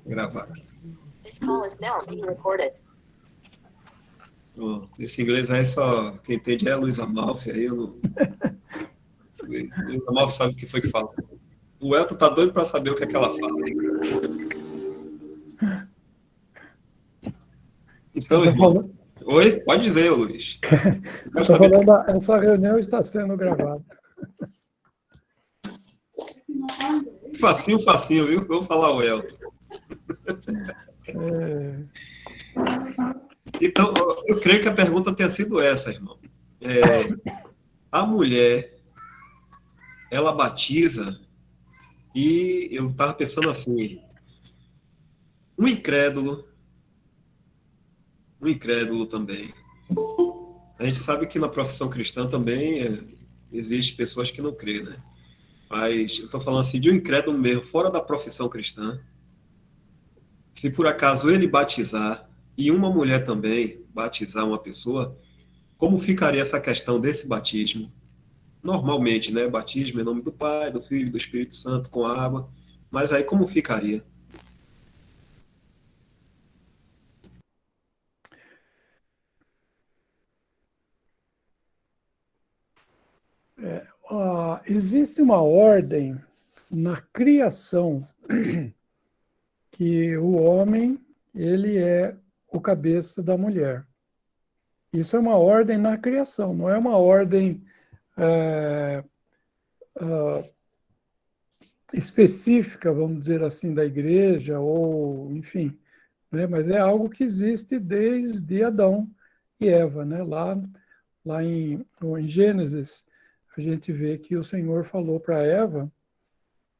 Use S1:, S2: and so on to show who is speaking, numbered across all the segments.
S1: Gravar.
S2: This call is now being recorded.
S1: Bom, esse inglês aí só quem entende é a Luísa Malfi, aí eu não... Luísa Malfi sabe o que foi que fala. O Elton tá doido para saber o que é que ela fala. Então, irmão... Oi? Pode dizer, Luiz.
S3: Eu estou falando, essa reunião está sendo gravada.
S1: Facinho, facinho, viu? Vou falar o Elton. Então, eu creio que a pergunta tenha sido essa, irmão. A mulher, ela batiza, e eu estava pensando assim, um incrédulo também. A gente sabe que na profissão cristã também existe pessoas que não creem, né? Mas eu estou falando assim de um incrédulo mesmo, fora da profissão cristã. Se por acaso ele batizar, e uma mulher também batizar uma pessoa, como ficaria essa questão desse batismo? Normalmente, né? Batismo em nome do Pai, do Filho e do Espírito Santo com água. Mas aí como ficaria?
S3: Existe uma ordem na criação que o homem, ele é o cabeça da mulher. Isso é uma ordem na criação, não é uma ordem específica, vamos dizer assim, da igreja, ou enfim, né? Mas é algo que existe desde Adão e Eva, né? Lá em Gênesis, a gente vê que o Senhor falou para Eva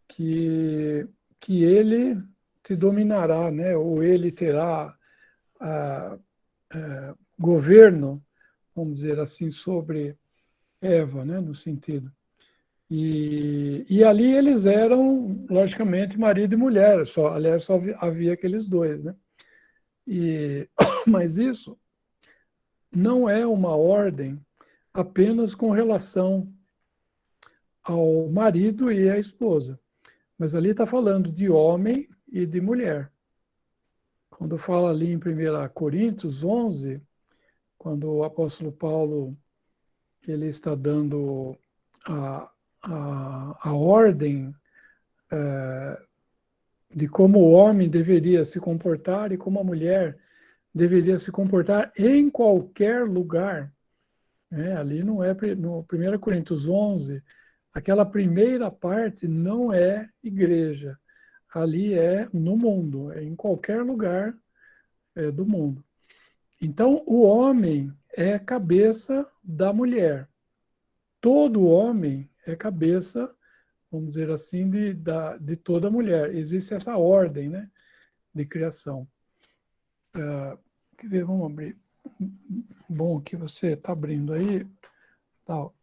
S3: que ele te dominará, né? Ou ele terá governo, vamos dizer assim, sobre Eva, né? No sentido. E ali eles eram, logicamente, marido e mulher, aliás, só havia aqueles dois, né? Mas isso não é uma ordem apenas com relação ao marido e à esposa, mas ali está falando de homem e de mulher. Quando fala ali em 1 Coríntios 11, quando o apóstolo Paulo ele está dando a ordem de como o homem deveria se comportar e como a mulher deveria se comportar em qualquer lugar. Ali não é no 1 Coríntios 11, aquela primeira parte não é igreja. Ali é no mundo, é em qualquer lugar do mundo. Então, o homem é cabeça da mulher. Todo homem é cabeça, vamos dizer assim, de toda mulher. Existe essa ordem, né, de criação. Quer ver, vamos abrir. Bom que você está abrindo aí. Tal.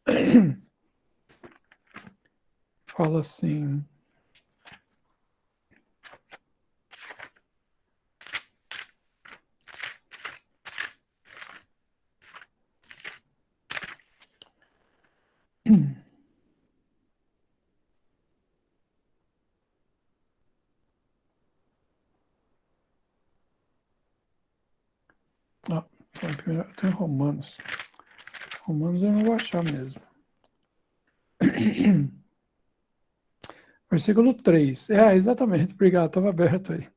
S3: Fala assim. Tem Romanos. Romanos eu não vou achar mesmo. Versículo 3. Exatamente. Obrigado, estava aberto aí.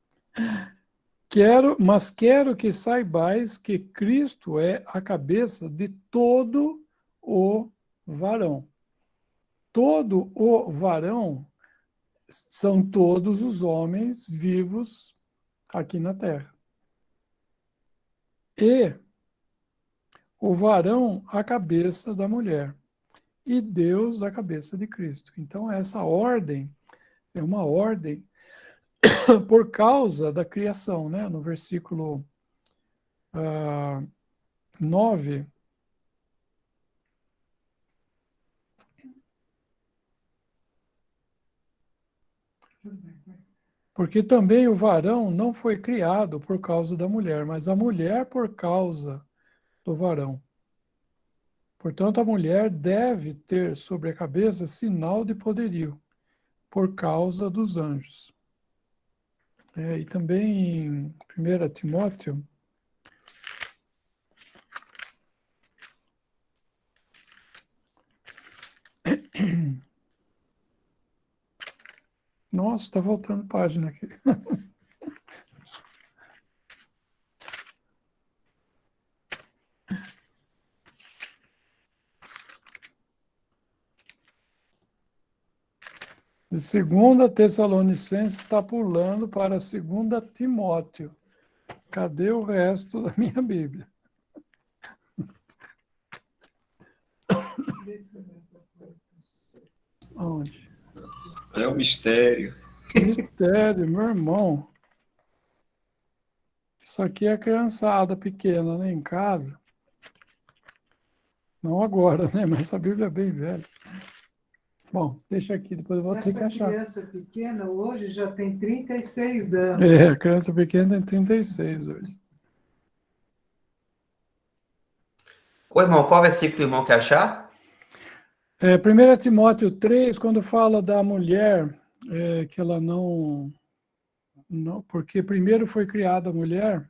S3: Mas quero que saibais que Cristo é a cabeça de todo o varão. Todo o varão são todos os homens vivos aqui na Terra. E o varão a cabeça da mulher. E Deus a cabeça de Cristo. Então, essa ordem é uma ordem por causa da criação, né? No versículo 9, porque também o varão não foi criado por causa da mulher, mas a mulher por causa do varão. Portanto, a mulher deve ter sobre a cabeça sinal de poderio, por causa dos anjos. E também em 1 Timóteo, nossa, está voltando página aqui. De 2 Tessalonicenses está pulando para 2 Timóteo. Cadê o resto da minha Bíblia? Onde?
S1: É um mistério.
S3: Mistério, meu irmão. Isso aqui é criançada pequena, né, em casa. Não agora, né, mas essa Bíblia é bem velha. Bom, deixa aqui, depois eu vou ter que achar.
S4: Essa criança pequena hoje já tem 36 anos.
S3: É, a criança pequena tem 36 hoje.
S5: Ô, irmão, qual versículo o irmão quer achar?
S3: 1 Timóteo 3, quando fala da mulher, que ela não... Porque primeiro foi criada a mulher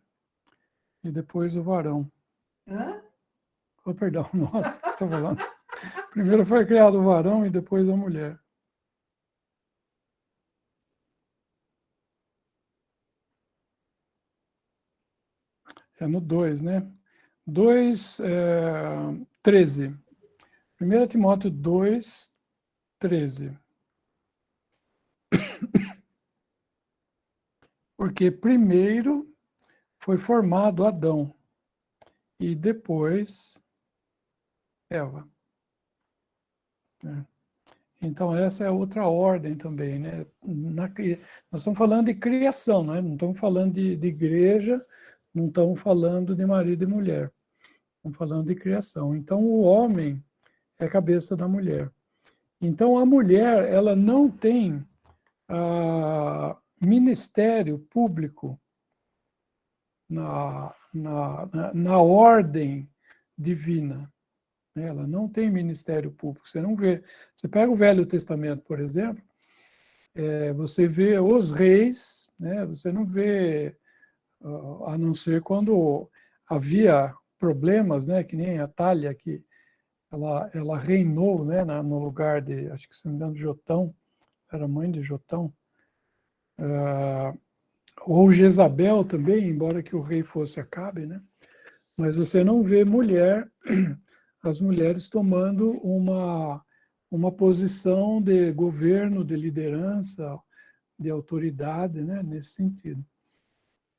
S3: e depois o varão.
S4: Hã?
S3: Oh, perdão, nossa, o que estou falando? Primeiro foi criado o varão e depois a mulher. É no 2, né? 2, 13. 1 Timóteo 2, 13. Porque primeiro foi formado Adão e depois Eva. Então, essa é outra ordem também, né? Nós estamos falando de criação, né? Não estamos falando de igreja, não estamos falando de marido e mulher. Estamos falando de criação. Então, o homem é a cabeça da mulher. Então, a mulher, ela não tem ministério público na ordem divina. Ela não tem ministério público. Você não vê. Você pega o Velho Testamento, por exemplo, você vê os reis, né? Você não vê, a não ser quando havia problemas, né? Que nem a Talha, que ela reinou, né? No lugar de, acho que se não me engano, Jotão, era mãe de Jotão. Ou Jezabel também, embora que o rei fosse Acabe, né? Mas você não vê as mulheres tomando uma posição de governo, de liderança, de autoridade, né, nesse sentido.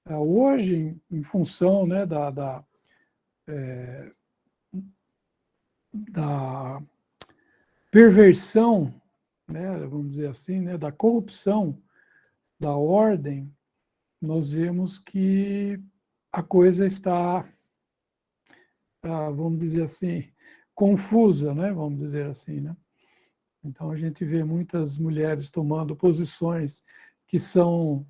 S3: Hoje, em função, né, da perversão, né, vamos dizer assim, né, da corrupção da ordem, nós vemos que a coisa está, vamos dizer assim, confusa, né? Vamos dizer assim, né? Então a gente vê muitas mulheres tomando posições que são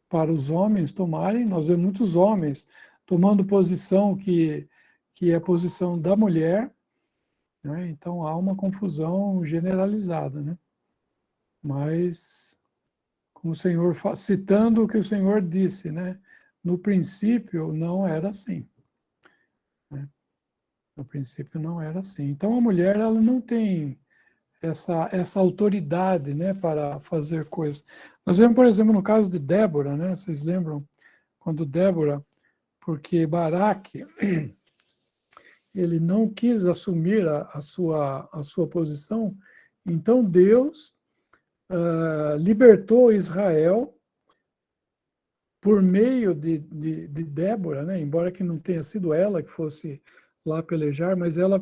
S3: para os homens tomarem, nós vemos muitos homens tomando posição que é a posição da mulher, né? Então há uma confusão generalizada, né? Mas, como o Senhor, citando o que o Senhor disse, né? No princípio não era assim. No princípio não era assim. Então a mulher ela não tem essa autoridade, né, para fazer coisas. Nós vemos, por exemplo, no caso de Débora, né? Vocês lembram quando Débora, porque Baraque ele não quis assumir a sua posição, então Deus libertou Israel por meio de Débora, né? Embora que não tenha sido ela que fosse lá pelejar, mas ela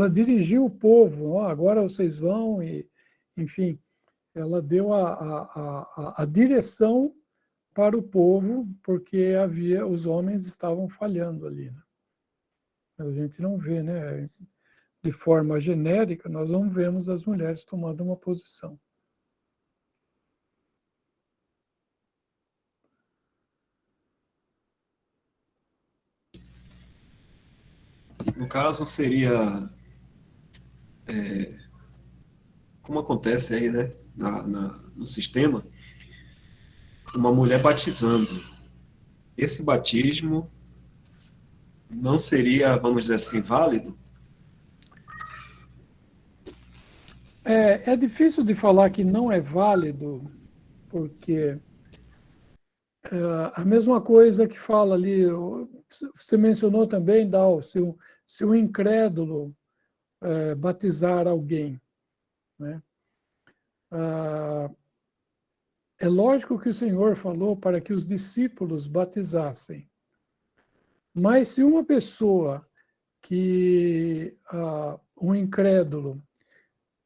S3: dirigiu o povo, agora vocês vão, e, enfim, ela deu a direção para o povo, porque os homens estavam falhando ali. Né? A gente não vê, né? De forma genérica, nós não vemos as mulheres tomando uma posição.
S1: No caso, seria como acontece aí, né, no sistema, uma mulher batizando. Esse batismo não seria, vamos dizer assim, válido?
S3: É difícil de falar que não é válido, porque a mesma coisa que fala ali, você mencionou também, Dal, se um incrédulo batizar alguém, né? É lógico que o Senhor falou para que os discípulos batizassem, mas se uma pessoa um incrédulo,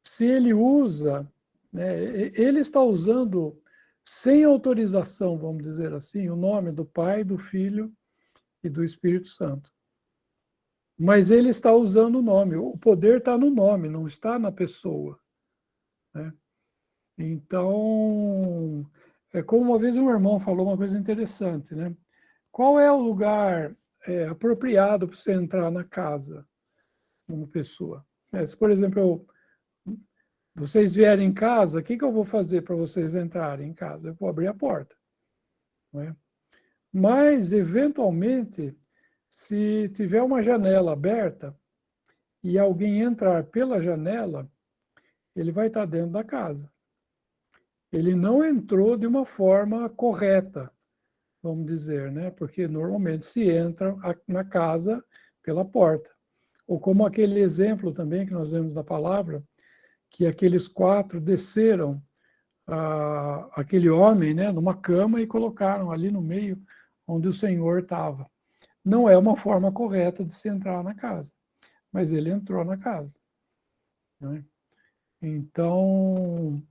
S3: se ele usa, né, ele está usando sem autorização, vamos dizer assim, o nome do Pai, do Filho e do Espírito Santo. Mas ele está usando o nome, o poder está no nome, não está na pessoa, né? Então, é como uma vez um irmão falou uma coisa interessante, né? Qual é o lugar apropriado para você entrar na casa de uma pessoa? Se, por exemplo, vocês vierem em casa, o que eu vou fazer para vocês entrarem em casa? Eu vou abrir a porta, não é? Mas, eventualmente, se tiver uma janela aberta e alguém entrar pela janela, ele vai estar dentro da casa. Ele não entrou de uma forma correta, vamos dizer, né? Porque normalmente se entra na casa pela porta. Ou como aquele exemplo também que nós vemos na palavra, que aqueles 4 desceram aquele homem, né, numa cama e colocaram ali no meio onde o Senhor estava. Não é uma forma correta de se entrar na casa, mas ele entrou na casa, né? Então,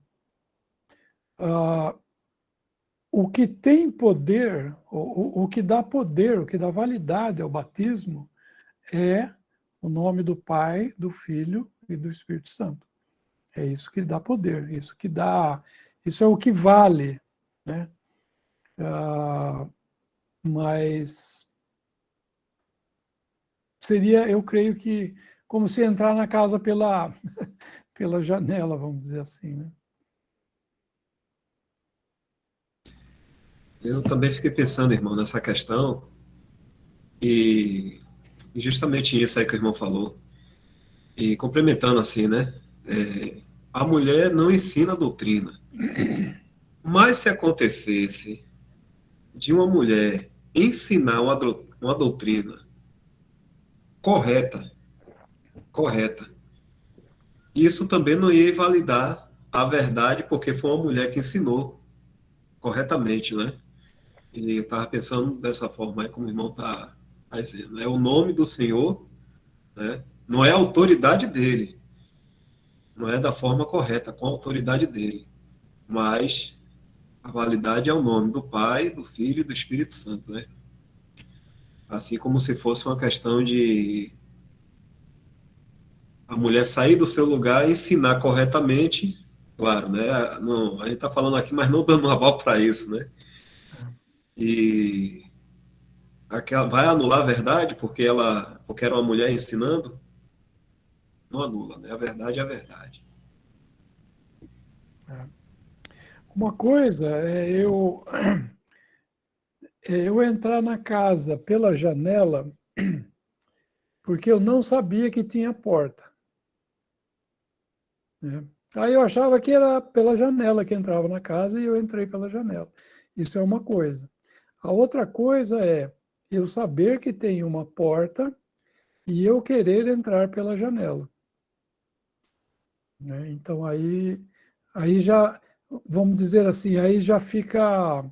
S3: o que tem poder, o que dá poder, o que dá validade ao batismo é o nome do Pai, do Filho e do Espírito Santo. É isso que dá poder, isso é o que vale, né? Mas seria, eu creio que, como se entrar na casa pela janela, vamos dizer assim, né?
S1: Eu também fiquei pensando, irmão, nessa questão, e justamente isso aí que o irmão falou, e complementando assim, né? A mulher não ensina a doutrina, mas se acontecesse de uma mulher ensinar uma doutrina correta, correta, isso também não ia invalidar a verdade, porque foi uma mulher que ensinou corretamente, né? E eu estava pensando dessa forma aí, como o irmão está dizendo. É o nome do Senhor, né? Não é a autoridade dele, não é da forma correta, com a autoridade dele, mas a validade é o nome do Pai, do Filho e do Espírito Santo, né? Assim como se fosse uma questão de a mulher sair do seu lugar e ensinar corretamente, claro, né? Não, a gente está falando aqui, mas não dando aval para isso, né? E vai anular a verdade porque era uma mulher ensinando? Não anula, né? A verdade é a verdade.
S3: Uma coisa é eu entrar na casa pela janela, porque eu não sabia que tinha porta, né? Aí eu achava que era pela janela que entrava na casa e eu entrei pela janela. Isso é uma coisa. A outra coisa é eu saber que tem uma porta e eu querer entrar pela janela, né? Então aí já, vamos dizer assim, aí já fica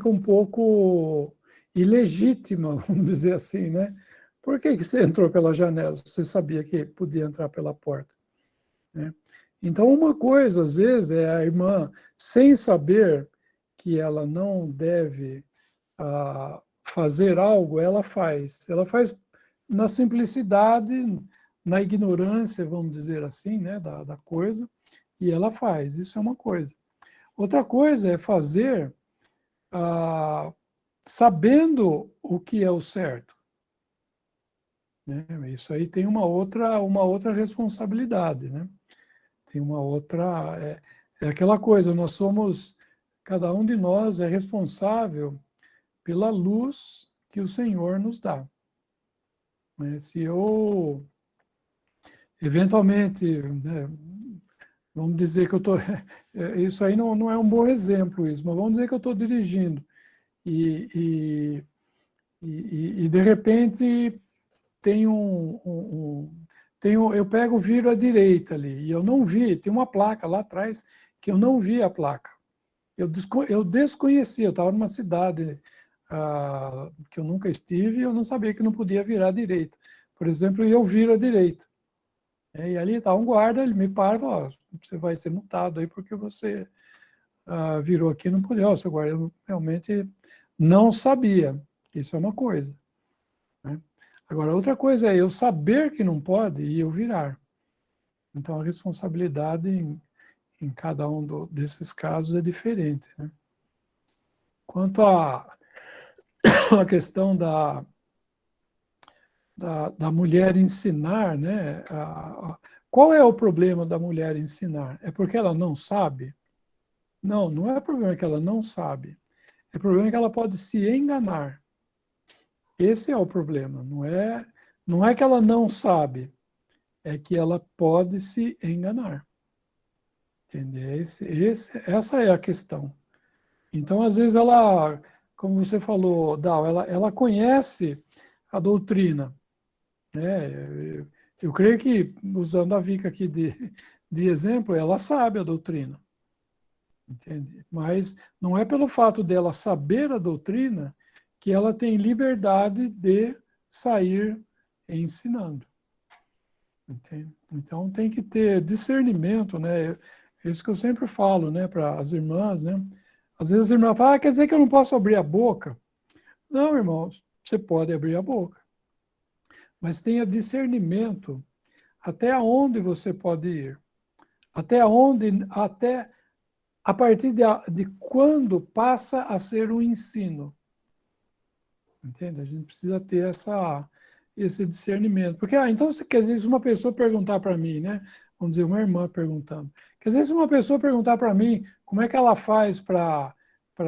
S3: um pouco ilegítima, vamos dizer assim, né? Por que que você entrou pela janela? Você sabia que podia entrar pela porta, né? Então, uma coisa, às vezes, é a irmã, sem saber que ela não deve fazer algo, ela faz. Ela faz na simplicidade, na ignorância, vamos dizer assim, né, da coisa, e ela faz. Isso é uma coisa. Outra coisa é fazer sabendo o que é o certo, né? Isso aí tem uma outra responsabilidade, né? Tem uma outra... É aquela coisa, nós somos Cada um de nós é responsável pela luz que o Senhor nos dá. Se eu, eventualmente, né, vamos dizer que eu estou... Isso aí não é um bom exemplo, isso, mas vamos dizer que eu estou dirigindo e de repente tem eu pego o viro à direita ali, e eu não vi, tem uma placa lá atrás que eu não vi a placa. Eu desconhecia, eu estava numa cidade que eu nunca estive, e eu não sabia que não podia virar à direita. Por exemplo, eu viro à direita. E ali está um guarda, ele me para e fala, você vai ser multado aí porque você virou aqui e não podia. Seu guarda, eu realmente não sabia. Isso é uma coisa. Né? Agora, outra coisa é eu saber que não pode e eu virar. Então, a responsabilidade em cada um desses casos é diferente. Né? Quanto à questão da mulher ensinar, né? Qual é o problema da mulher ensinar? É porque ela não sabe? Não, não é problema que ela não sabe. É problema que ela pode se enganar. Esse é o problema. Não é que ela não sabe, é que ela pode se enganar. Entende? Essa é a questão. Então, às vezes, ela, como você falou, Dal, ela conhece a doutrina. Né? Eu creio que, usando a Vika aqui de exemplo, ela sabe a doutrina. Entende? Mas não é pelo fato dela saber a doutrina que ela tem liberdade de sair ensinando. Entende? Então tem que ter discernimento, né? É isso que eu sempre falo, né, para as irmãs, né? Às vezes a irmã fala, quer dizer que eu não posso abrir a boca? Não, irmãos, você pode abrir a boca. Mas tenha discernimento até onde você pode ir. Até a partir de quando passa a ser um ensino. Entende? A gente precisa ter esse discernimento. Porque, então, quer dizer, se uma pessoa perguntar para mim, né? Vamos dizer, uma irmã perguntando. Quer dizer, se uma pessoa perguntar para mim como é que ela faz para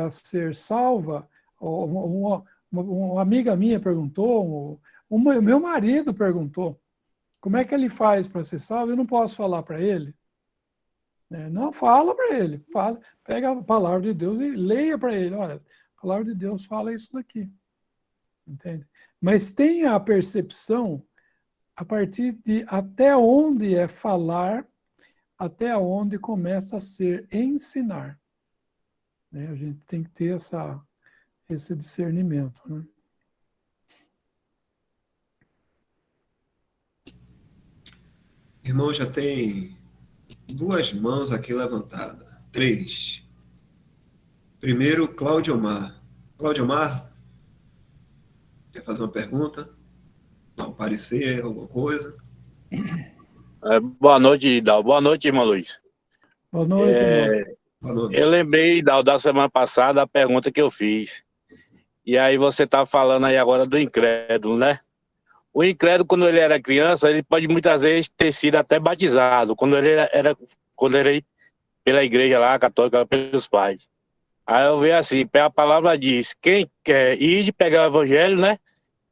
S3: ser salva, ou uma amiga minha perguntou, meu marido perguntou, como é que ele faz para ser salvo? Eu não posso falar para ele. Não, fala para ele. Pega a palavra de Deus e leia para ele. Olha, a palavra de Deus fala isso daqui. Entende? Mas tenha a percepção a partir de até onde é falar, até onde começa a ser ensinar. Né? A gente tem que ter esse discernimento. Né?
S1: Irmão, já tem 2 mãos aqui levantadas. 3. Primeiro, Cláudio Omar. Cláudio Omar, quer fazer uma pergunta? Não, parecer alguma coisa?
S6: Boa noite, Dal. Boa noite, irmão Luiz.
S3: Boa noite, irmão.
S1: Boa noite.
S6: Eu lembrei, Dal, da semana passada a pergunta que eu fiz. E aí você está falando aí agora do incrédulo, né? O incrédulo, quando ele era criança, ele pode muitas vezes ter sido até batizado, quando ele era pela igreja lá, católica, pelos pais. Aí eu vejo assim, a palavra diz, quem quer ir de pegar o evangelho, né?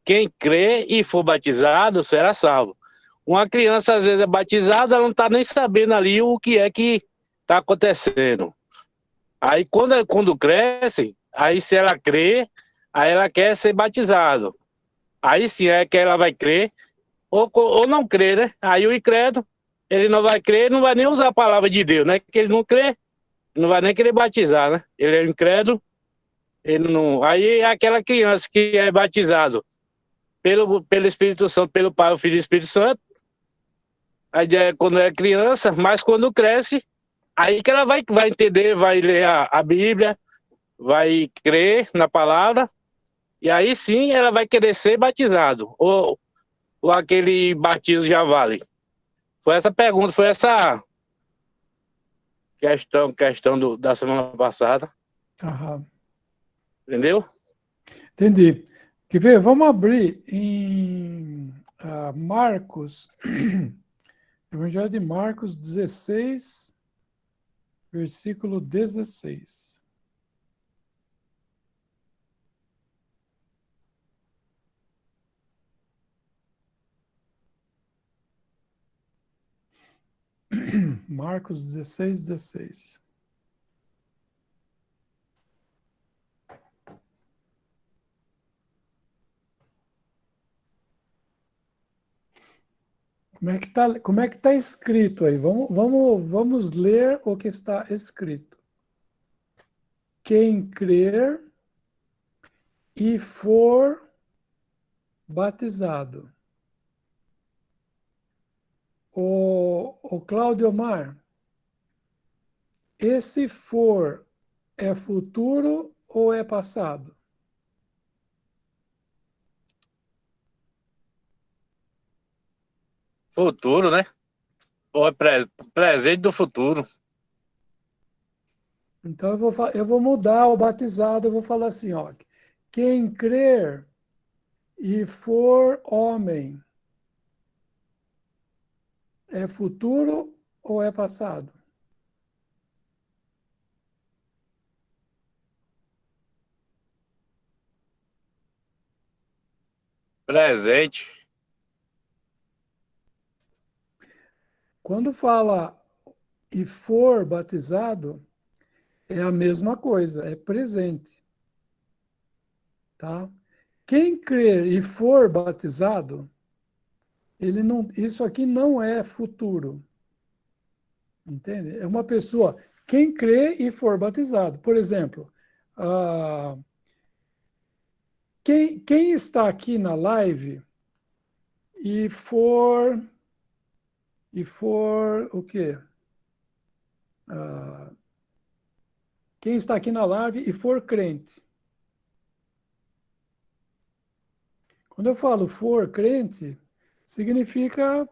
S6: Quem crê e for batizado será salvo. Uma criança, às vezes, é batizada, ela não está nem sabendo ali o que é que está acontecendo. Aí, quando cresce, aí se ela crê, aí ela quer ser batizado. Aí sim é que ela vai crer, ou não crer, né? Aí o incrédulo, ele não vai crer, não vai nem usar a palavra de Deus, né? Porque ele não crê, não vai nem querer batizar, né? Ele é incrédulo, ele não... Aí é aquela criança que é batizado pelo Espírito Santo, pelo Pai, o Filho e o Espírito Santo, aí quando é criança, mas quando cresce, aí que ela vai entender, vai ler a Bíblia, vai crer na palavra, e aí sim ela vai querer ser batizado, ou aquele batismo já vale. Foi essa pergunta, foi essa questão da semana passada.
S3: Aham.
S6: Entendeu?
S3: Entendi. Quer ver? Vamos abrir em Marcos, Evangelho de Marcos 16, versículo 16. Marcos 16, 16. Como é que tá escrito aí? Vamos ler o que está escrito. Quem crer e for batizado. O Cláudio Omar, esse for é futuro ou é passado?
S6: Futuro, né? Ou é presente do futuro.
S3: Então eu vou mudar o batizado, eu vou falar assim, ó. Quem crer e for homem é futuro ou é passado?
S6: Presente.
S3: Quando fala e for batizado, é a mesma coisa, é presente. Tá? Quem crer e for batizado, isso aqui não é futuro. Entende? É uma pessoa, quem crê e for batizado. Por exemplo, quem está aqui na live e for o quê? Quem está aqui na live e for crente. Quando eu falo for crente, significa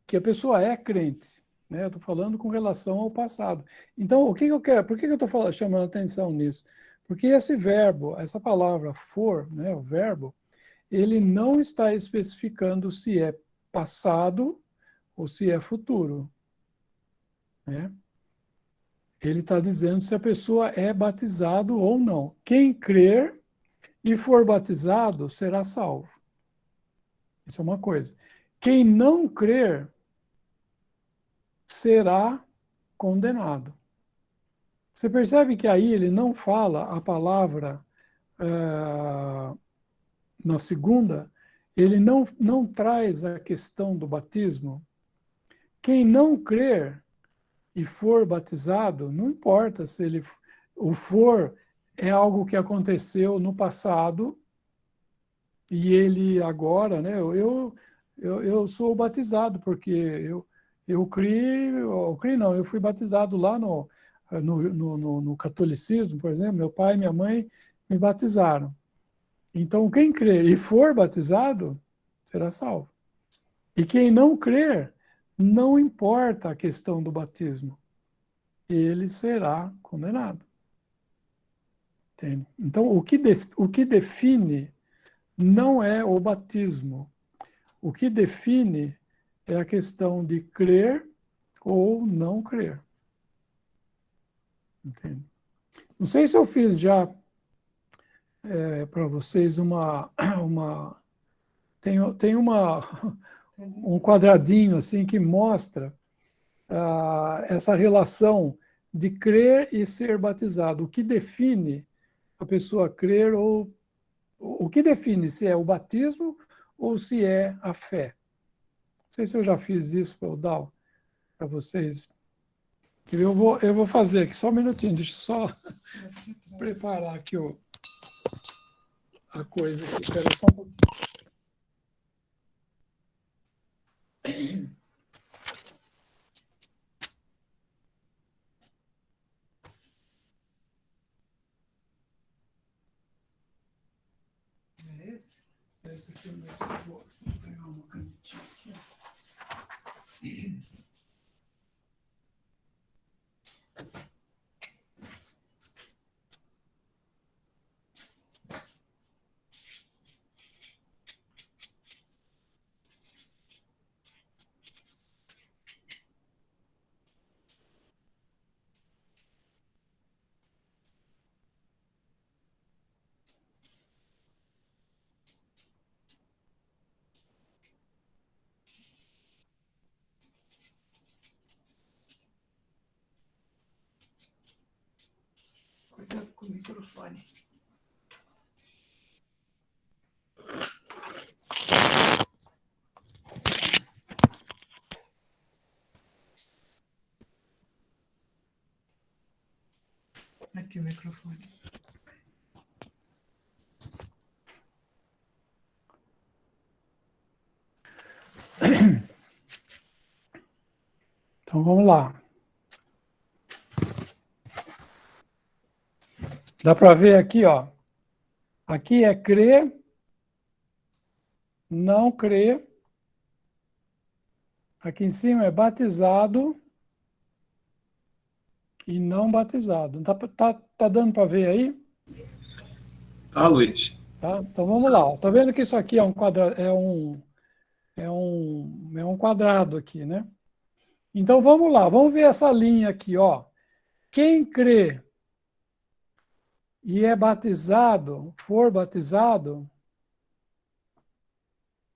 S3: que a pessoa é crente. Né? Eu estou falando com relação ao passado. Então, o que eu quero? Por que eu estou chamando a atenção nisso? Porque esse verbo, essa palavra for, né, o verbo, ele não está especificando se é passado ou se é futuro. Né? Ele está dizendo se a pessoa é batizado ou não. Quem crer e for batizado será salvo. Isso é uma coisa. Quem não crer será condenado. Você percebe que aí ele não fala a palavra na segunda, ele não traz a questão do batismo. Quem não crer e for batizado, não importa se ele o for é algo que aconteceu no passado e ele agora, né? Eu sou batizado porque eu criei não, eu fui batizado lá no catolicismo, por exemplo, meu pai e minha mãe me batizaram. Então, quem crer e for batizado será salvo. E quem não crer, não importa a questão do batismo, ele será condenado. Entende? Então, o que define não é o batismo. O que define é a questão de crer ou não crer. Entende? Não sei se eu fiz já para vocês tem um quadradinho assim que mostra essa relação de crer e ser batizado. O que define a pessoa crer ou o que define se é o batismo ou se é a fé. Não sei se eu já fiz isso para vocês. Eu vou fazer aqui, só um minutinho, deixa eu só preparar aqui a coisa aqui. Espera só um pouquinho.
S4: É esse?
S3: Esse aqui mesmo. Vou pegar uma canetinha aqui. Cuidado com o microfone. Aqui o microfone. Então vamos lá. Dá para ver aqui, ó. Aqui é crer, não crer. Aqui em cima é batizado e não batizado. Tá dando para ver aí?
S1: Tá, Luiz?
S3: Tá? Então vamos lá. Tá vendo que isso aqui é um quadrado, é um quadrado aqui, né? Então vamos lá, vamos ver essa linha aqui, ó. Quem crê e é batizado, for batizado,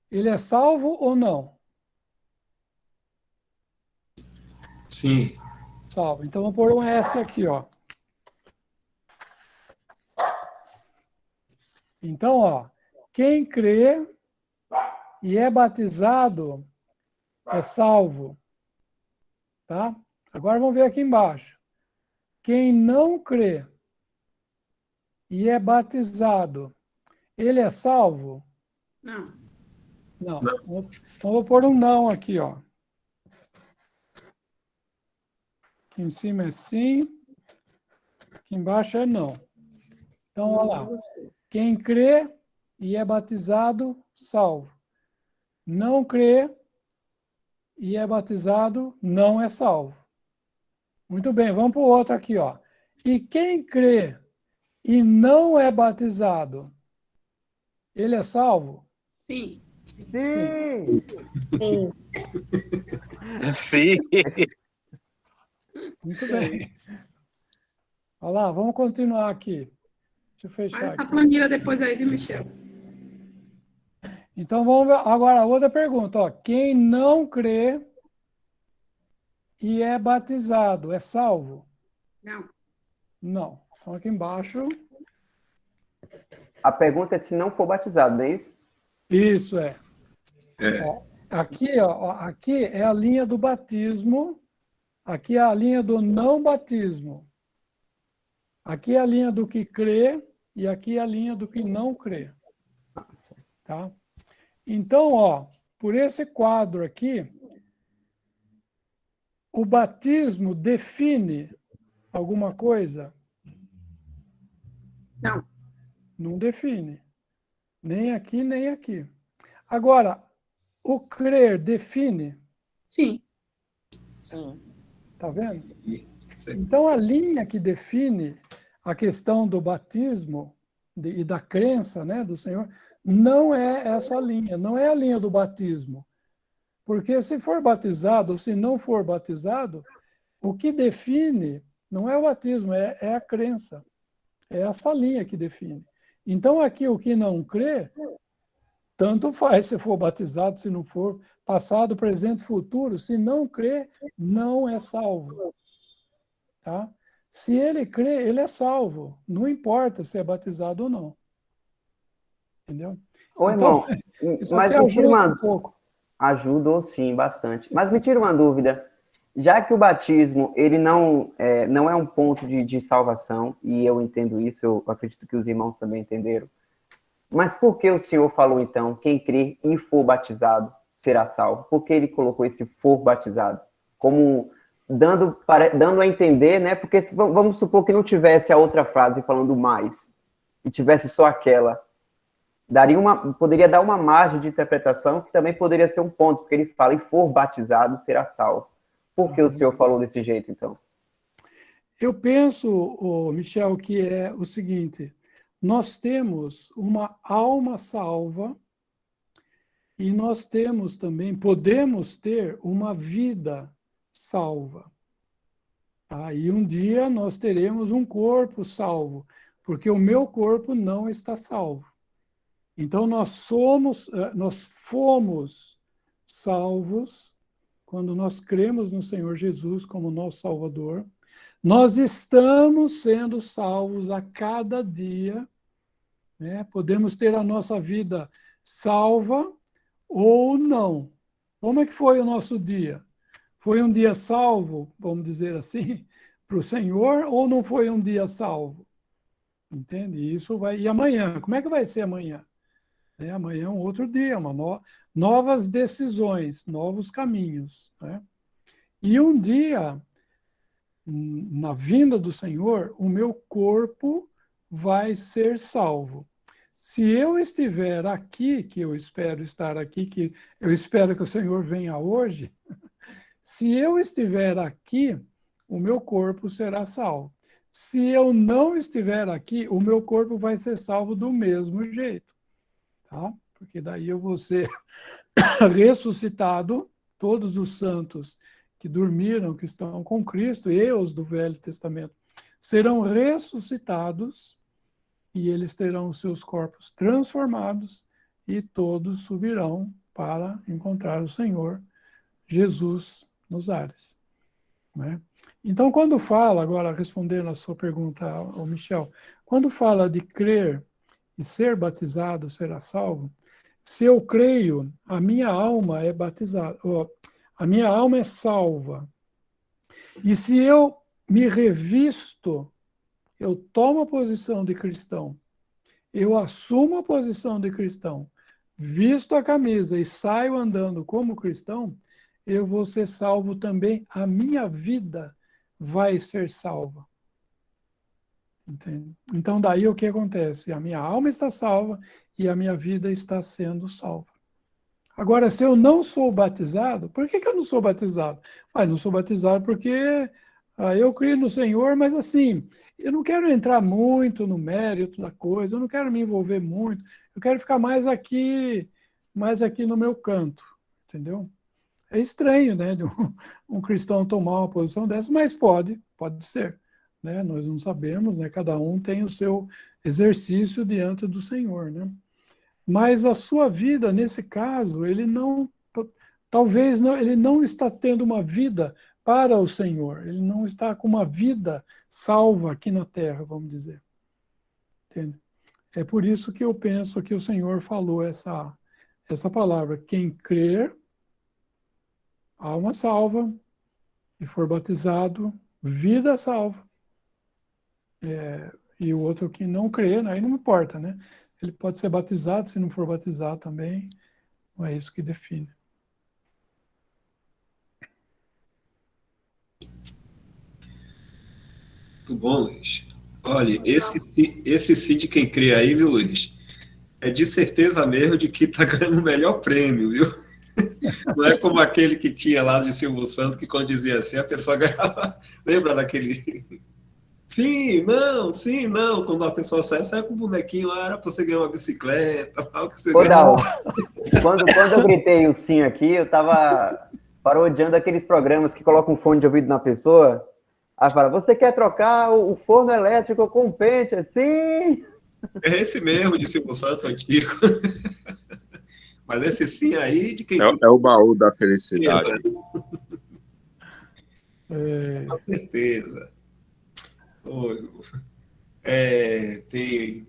S3: ele é salvo ou não?
S1: Sim.
S3: Salvo. Então vamos pôr um S aqui, ó. Então, ó, quem crê e é batizado é salvo. Tá? Agora vamos ver aqui embaixo. Quem não crê e é batizado, ele é salvo?
S7: Não.
S3: Não.
S1: Não.
S3: Então vou pôr um não aqui, ó. Aqui em cima é sim, aqui embaixo é não. Então, olha lá. Quem crê e é batizado, salvo. Não crê e é batizado, não é salvo. Muito bem, vamos para o outro aqui, ó. E quem crê e não é batizado, ele é salvo?
S7: Sim.
S5: Sim!
S6: Sim.
S3: Muito bem. Olha lá, vamos continuar aqui. Deixa eu
S7: Faz
S3: fechar
S7: essa
S3: aqui.
S7: planilha depois aí, viu, Michel?
S3: Então vamos ver agora a outra pergunta, ó. Quem não crê e é batizado, é salvo?
S7: Não.
S3: Não. Então aqui embaixo.
S5: A pergunta é se não for batizado, não é isso?
S3: Isso é.
S1: É.
S3: Ó, aqui é a linha do batismo, aqui é a linha do não batismo. Aqui é a linha do que crê e aqui é a linha do que não crê. Tá? Então, ó, por esse quadro aqui, o batismo define alguma coisa?
S7: Não.
S3: Não define. Nem aqui, nem aqui. Agora, o crer define?
S7: Sim.
S3: Tá vendo?
S1: Sim.
S3: Então, a linha que define a questão do batismo e da crença, né, do Senhor, não é essa linha, não é a linha do batismo. Porque se for batizado ou se não for batizado, o que define não é o batismo, é a crença. É essa linha que define. Então, aqui, o que não crê, tanto faz se for batizado, se não for, passado, presente, futuro. Se não crê, não é salvo. Tá? Se ele crê, ele é salvo. Não importa se é batizado ou não. Entendeu?
S5: Ô,
S3: Então,
S5: irmão,
S3: isso
S5: mas
S3: aqui
S5: me tira
S3: ajuda
S5: uma...
S3: um pouco.
S5: Ajudou, sim, bastante. Mas me tira uma dúvida. Já que o batismo, ele não é um ponto de salvação, e eu entendo isso, eu acredito que os irmãos também entenderam, mas por que o Senhor falou, então, quem crê e for batizado será salvo? Por que ele colocou esse for batizado? Como dando a entender, né? Porque vamos supor que não tivesse a outra frase falando mais, e tivesse só aquela, poderia dar uma margem de interpretação que também poderia ser um ponto, porque ele fala, e for batizado será salvo. Por que o Senhor falou desse jeito, então?
S3: Eu penso, Michel, que é o seguinte: nós temos uma alma salva e nós temos também, podemos ter uma vida salva. Tá? E um dia nós teremos um corpo salvo, porque o meu corpo não está salvo. Então nós fomos salvos quando nós cremos no Senhor Jesus como nosso Salvador. Nós estamos sendo salvos a cada dia, né? Podemos ter a nossa vida salva ou não. Como é que foi o nosso dia? Foi um dia salvo, vamos dizer assim, para o Senhor, ou não foi um dia salvo? Entende? Isso vai. E amanhã? Como é que vai ser amanhã? Amanhã é um outro dia, novas decisões, novos caminhos, né? E um dia, na vinda do Senhor, o meu corpo vai ser salvo. Se eu estiver aqui, que eu espero estar aqui, que eu espero que o Senhor venha hoje, se eu estiver aqui, o meu corpo será salvo. Se eu não estiver aqui, o meu corpo vai ser salvo do mesmo jeito, tá? Porque daí eu vou ser ressuscitado, todos os santos que dormiram, que estão com Cristo, e os do Velho Testamento, serão ressuscitados e eles terão os seus corpos transformados e todos subirão para encontrar o Senhor Jesus nos ares, né? Então, quando fala, agora respondendo a sua pergunta ao Michel, quando fala de crer e ser batizado, será salvo, se eu creio, a minha alma é batizada, a minha alma é salva. E se eu me revisto, eu tomo a posição de cristão, eu assumo a posição de cristão, visto a camisa e saio andando como cristão, eu vou ser salvo também, a minha vida vai ser salva. Entende? Então, daí o que acontece? A minha alma está salva e a minha vida está sendo salva. Agora, se eu não sou batizado, por que eu não sou batizado? Não sou batizado porque eu creio no Senhor, mas assim, eu não quero entrar muito no mérito da coisa, eu não quero me envolver muito, eu quero ficar mais aqui no meu canto, entendeu? É estranho, né, de um cristão tomar uma posição dessa, mas pode ser, né? Nós não sabemos, né? Cada um tem o seu exercício diante do Senhor, né? Mas a sua vida, nesse caso, talvez ele não está tendo uma vida para o Senhor, ele não está com uma vida salva aqui na terra, vamos dizer. Entende? É por isso que eu penso que o Senhor falou essa palavra, quem crer, alma salva, e for batizado, vida salva. E o outro que não crê, aí não importa, né? Ele pode ser batizado, se não for batizado também, não é isso que define.
S1: Muito bom, Luiz. Olha, esse sim de quem crê aí, viu, Luiz? É de certeza mesmo de que está ganhando o melhor prêmio, viu? Não é como aquele que tinha lá de Silvio Santos, que quando dizia assim, a pessoa ganhava. Lembra daquele. Sim, não. Quando a pessoa sai com o bonequinho, era para você ganhar uma bicicleta, o que você
S5: Ô,
S1: ganha.
S5: Dal, quando eu gritei o sim aqui, eu tava parodiando aqueles programas que colocam um fone de ouvido na pessoa. Aí fala, você quer trocar o forno elétrico com o pente? Sim!
S1: É esse mesmo de Silvio Santos antigo. Mas esse sim aí de quem.
S8: É o baú da felicidade.
S1: Com certeza. Tem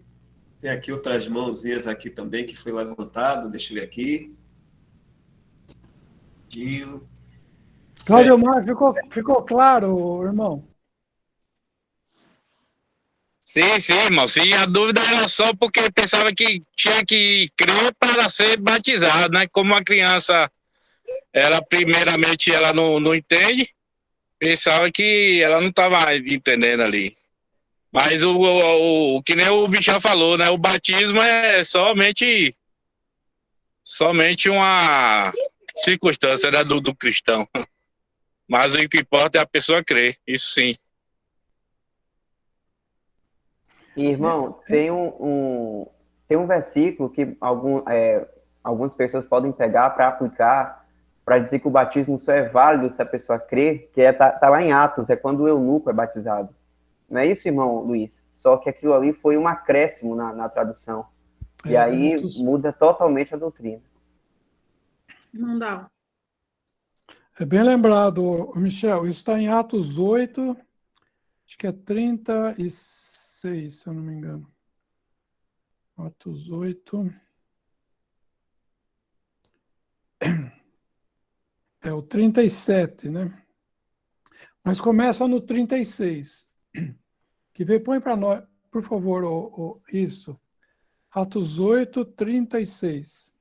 S1: aqui outras mãozinhas aqui também que foi levantado. Deixa eu ver aqui.
S3: Cláudio Mar, ficou claro, irmão?
S6: Sim, irmão. Sim, a dúvida era só porque eu pensava que tinha que crer para ser batizado, né? Como a criança, primeiramente, ela não entende, pensava que ela não estava entendendo ali. Mas o que nem o Michel falou, né? O batismo é somente uma circunstância, né, do cristão. Mas o que importa é a pessoa crer, isso sim.
S5: Irmão, tem um versículo que algumas pessoas podem pegar para aplicar, para dizer que o batismo só é válido se a pessoa crer, que tá lá em Atos, é quando o eunuco é batizado. Não é isso, irmão Luiz? Só que aquilo ali foi um acréscimo na tradução. E aí muda totalmente a doutrina.
S7: Não dá.
S3: É bem lembrado, Michel, isso está em Atos 8, Acho que é 36, se eu não me engano. Atos 8. É o 37, né? Mas começa no 36. Que vê, põe para nós, por favor, isso. Atos 8, 36.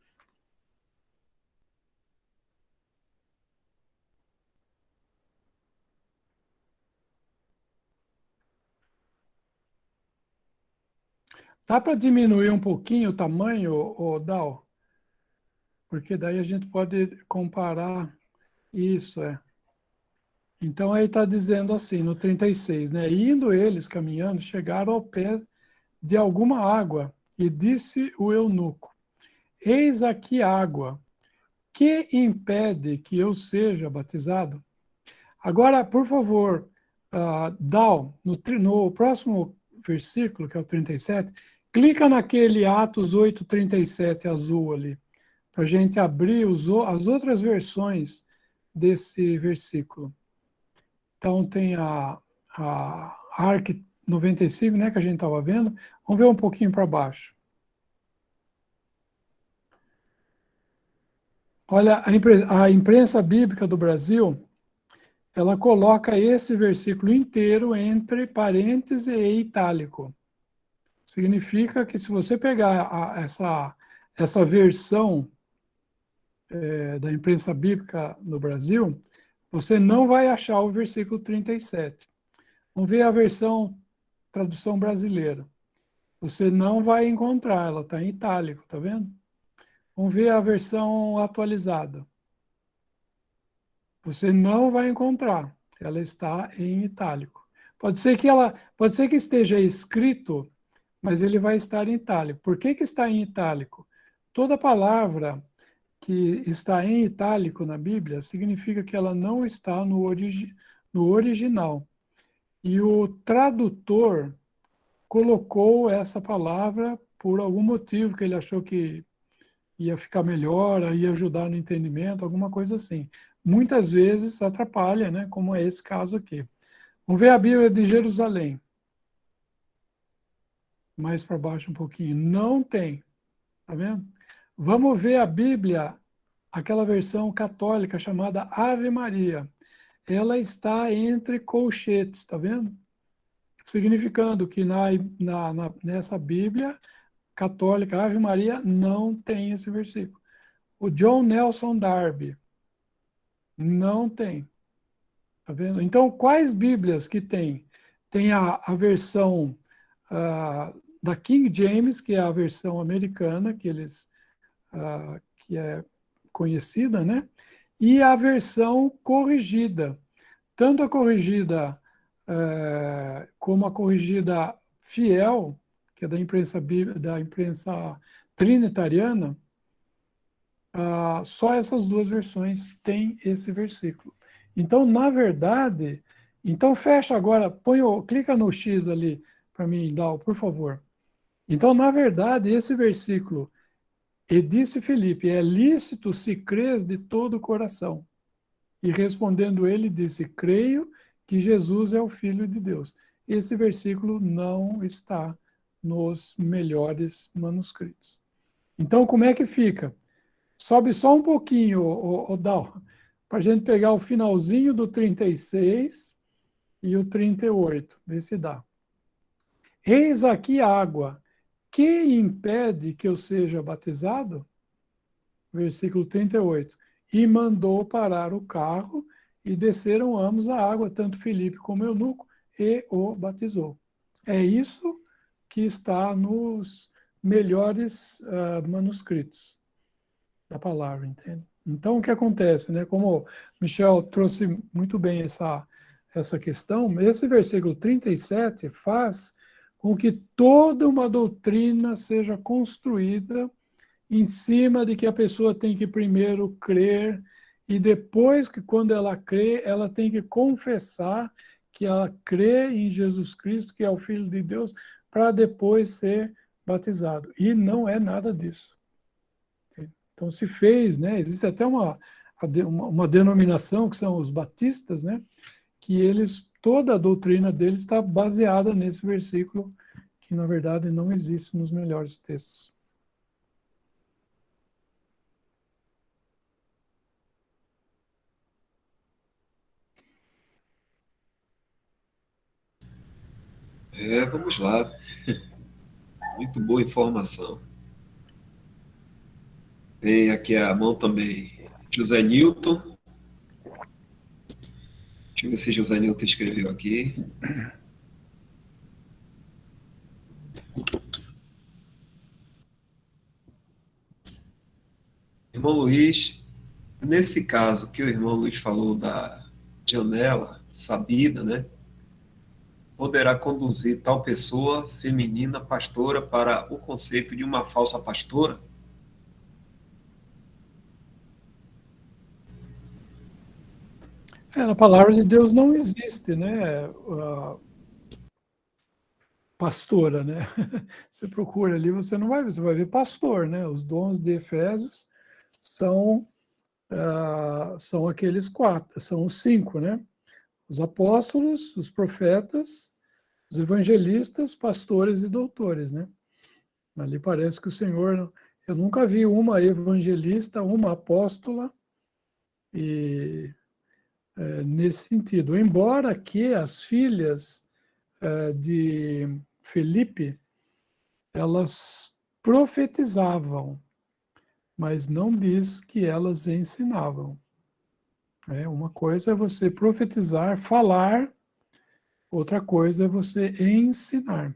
S3: Dá para diminuir um pouquinho o tamanho, Dal? Porque daí a gente pode comparar isso, Então aí está dizendo assim, no 36, né? Indo eles caminhando, chegaram ao pé de alguma água, e disse o eunuco: Eis aqui água, que impede que eu seja batizado? Agora, por favor, Dal, no próximo versículo, que é o 37, clica naquele Atos 8:37 azul ali, para a gente abrir as outras versões desse versículo. Então, tem a ARC 95, né, que a gente estava vendo. Vamos ver um pouquinho para baixo. Olha, a imprensa bíblica do Brasil, ela coloca esse versículo inteiro entre parênteses e itálico. Significa que se você pegar essa versão da imprensa bíblica no Brasil, você não vai achar o versículo 37. Vamos ver a versão tradução brasileira. Você não vai encontrar, ela está em itálico, tá vendo? Vamos ver a versão atualizada. Você não vai encontrar, ela está em itálico. Pode ser que esteja escrito, mas ele vai estar em itálico. Por que está em itálico? Toda palavra que está em itálico na Bíblia significa que ela não está no original. E o tradutor colocou essa palavra por algum motivo que ele achou que ia ficar melhor, ia ajudar no entendimento, alguma coisa assim. Muitas vezes atrapalha, né? Como é esse caso aqui. Vamos ver a Bíblia de Jerusalém. Mais para baixo um pouquinho. Não tem. Tá vendo? Vamos ver a Bíblia, aquela versão católica chamada Ave Maria. Ela está entre colchetes, tá vendo? Significando que nessa Bíblia católica, Ave Maria, não tem esse versículo. O John Nelson Darby não tem. Tá vendo? Então, quais Bíblias que tem? Tem a versão da King James, que é a versão americana, que é conhecida, né? E a versão corrigida. Tanto a corrigida como a corrigida fiel, que é da imprensa trinitariana, só essas duas versões têm esse versículo. Então, na verdade, fecha agora, clica no X ali para mim, Dal, por favor. Então, na verdade, esse versículo, e disse Filipe, é lícito se crês de todo o coração. E respondendo ele, disse, creio que Jesus é o Filho de Deus. Esse versículo não está nos melhores manuscritos. Então, como é que fica? Sobe só um pouquinho, Dal, para a gente pegar o finalzinho do 36 e o 38, vê se dá. Eis aqui água, que impede que eu seja batizado? Versículo 38. E mandou parar o carro, e desceram ambos a água, tanto Filipe como Eunuco, e o batizou. É isso que está nos melhores manuscritos da palavra, entende? Então, o que acontece, né? Como o Michel trouxe muito bem essa questão, esse versículo 37 faz com que toda uma doutrina seja construída em cima de que a pessoa tem que primeiro crer, e depois que, quando ela crê, ela tem que confessar que ela crê em Jesus Cristo, que é o Filho de Deus, para depois ser batizado. E não é nada disso. Então se fez, né? Existe até uma denominação, que são os batistas, né? Que eles toda a doutrina deles está baseada nesse versículo, que na verdade não existe nos melhores textos.
S1: Vamos lá. Muito boa informação. Tem aqui a mão também José Newton. Deixa eu ver se José Newton escreveu aqui. Irmão Luiz, nesse caso que o irmão Luiz falou da janela sabida, né? Poderá conduzir tal pessoa feminina pastora para o conceito de uma falsa pastora?
S3: Na palavra de Deus não existe, né? Pastora, né? Você procura ali, você não vai ver, você vai ver pastor, né? Os dons de Efésios são aqueles 4, são os 5, né? Os apóstolos, os profetas, os evangelistas, pastores e doutores, né? Ali parece que o Senhor, eu nunca vi uma evangelista, uma apóstola, e nesse sentido. Embora que as filhas de Felipe, elas profetizavam, mas não diz que elas ensinavam. Uma coisa é você profetizar, falar, outra coisa é você ensinar.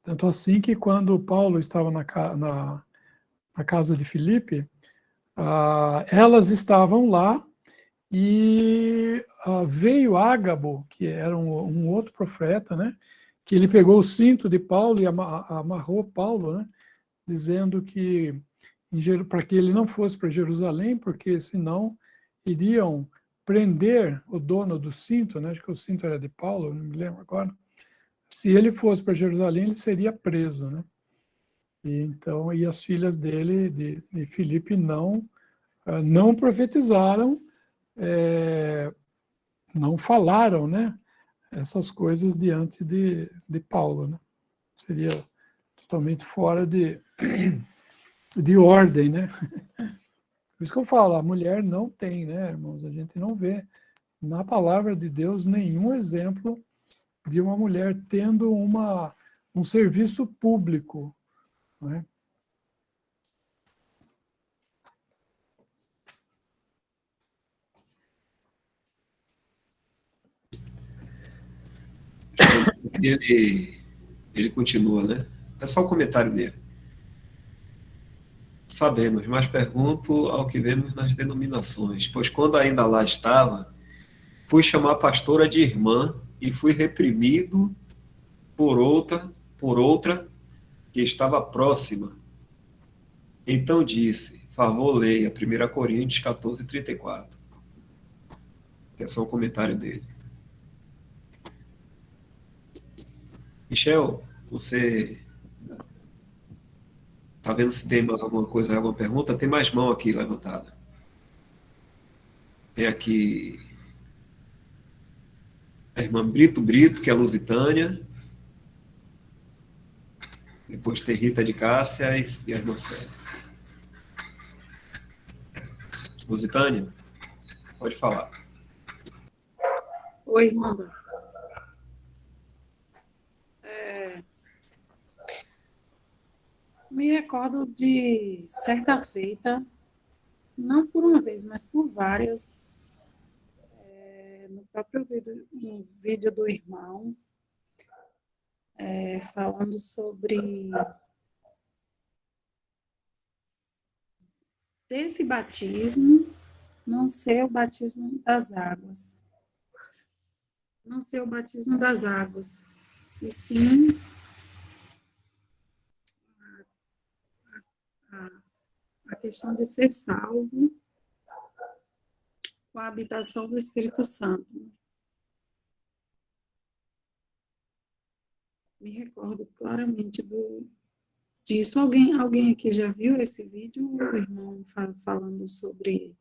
S3: Tanto assim que quando Paulo estava na casa de Filipe, elas estavam lá e veio Ágabo, que era um outro profeta, né, que ele pegou o cinto de Paulo e amarrou Paulo, né, dizendo que para que ele não fosse para Jerusalém, porque senão iriam prender o dono do cinto, né, acho que o cinto era de Paulo, não me lembro agora. Se ele fosse para Jerusalém, ele seria preso, né? Então, e as filhas dele, de Filipe, não profetizaram, não falaram, né, essas coisas diante de Paulo, né? Seria totalmente fora de ordem, né? Por isso que eu falo, a mulher não tem, né, irmãos? A gente não vê na palavra de Deus nenhum exemplo de uma mulher tendo um serviço público, né?
S1: Ele continua, né? É só um comentário mesmo. Sabemos, mas pergunto ao que vemos nas denominações, pois quando ainda lá estava, fui chamar a pastora de irmã e fui reprimido por outra que estava próxima. Então disse, favor leia 1 Coríntios 14, 34. É só um comentário dele. Michel, você está vendo se tem mais alguma coisa, alguma pergunta? Tem mais mão aqui levantada. Tem aqui a irmã Brito, que é lusitânia. Depois tem Rita de Cássia e a irmã Célia. Lusitânia, pode falar.
S7: Oi, irmã. Me recordo de certa feita, não por uma vez, mas por várias, no próprio vídeo do irmão, falando sobre desse batismo não ser o batismo das águas. Não ser o batismo das águas, e sim a questão de ser salvo com a habitação do Espírito Santo. Me recordo claramente disso. Alguém aqui já viu esse vídeo, o irmão falando sobre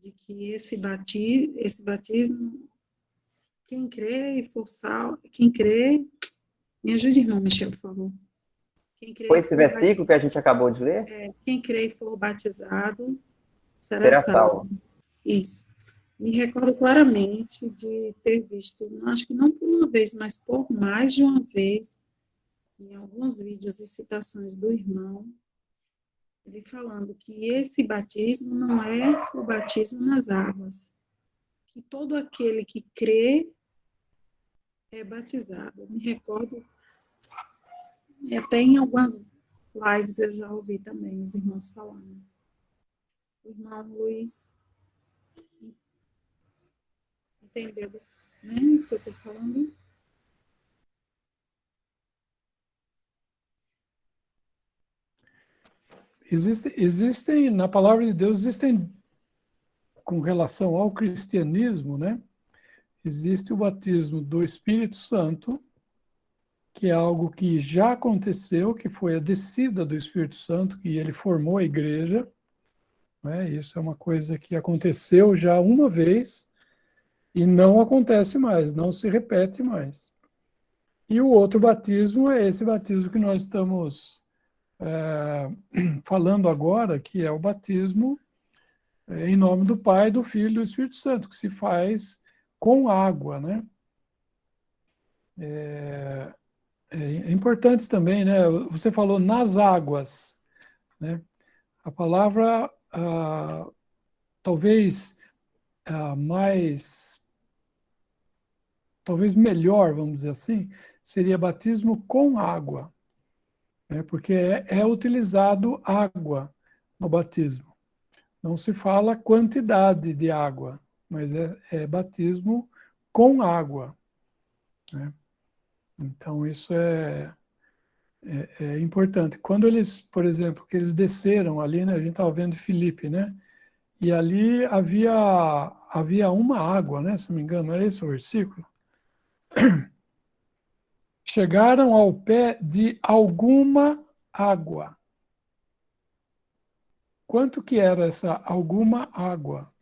S7: de que esse batismo, quem crê e for salvo, quem crê, me ajude, irmão Michel, por favor. Quem crê
S5: Foi
S7: e
S5: esse
S7: for
S5: versículo que a gente acabou de ler?
S7: quem crê e for batizado será
S5: Será
S7: salvo.
S5: salvo.
S7: Isso. Me recordo claramente de ter visto, acho que não por uma vez, mas por mais de uma vez, em alguns vídeos e citações do irmão, ele falando que esse batismo não é o batismo nas águas, que todo aquele que crê é batizado. Eu me recordo, e até em algumas lives eu já ouvi também os irmãos falando. O irmão Luiz entendeu, né, o que eu estou falando?
S3: Existem, na palavra de Deus, existem, com relação ao cristianismo, né? Existe o batismo do Espírito Santo, que é algo que já aconteceu, que foi a descida do Espírito Santo, que ele formou a igreja, né? Isso é uma coisa que aconteceu já uma vez e não acontece mais, não se repete mais. E o outro batismo é esse batismo que nós estamos falando agora, que é o batismo em nome do Pai, do Filho e do Espírito Santo, que se faz com água, né? É importante também, né? Você falou nas águas, né? A palavra, talvez talvez melhor, vamos dizer assim, seria batismo com água, né? Porque é utilizado água no batismo. Não se fala quantidade de água, mas é batismo com água, né? Então, isso é importante. Quando eles, por exemplo, que eles desceram ali, né? A gente estava vendo Filipe, né? E ali havia uma água, né? Se não me engano, era esse o versículo. Chegaram ao pé de alguma água. Quanto que era essa alguma água?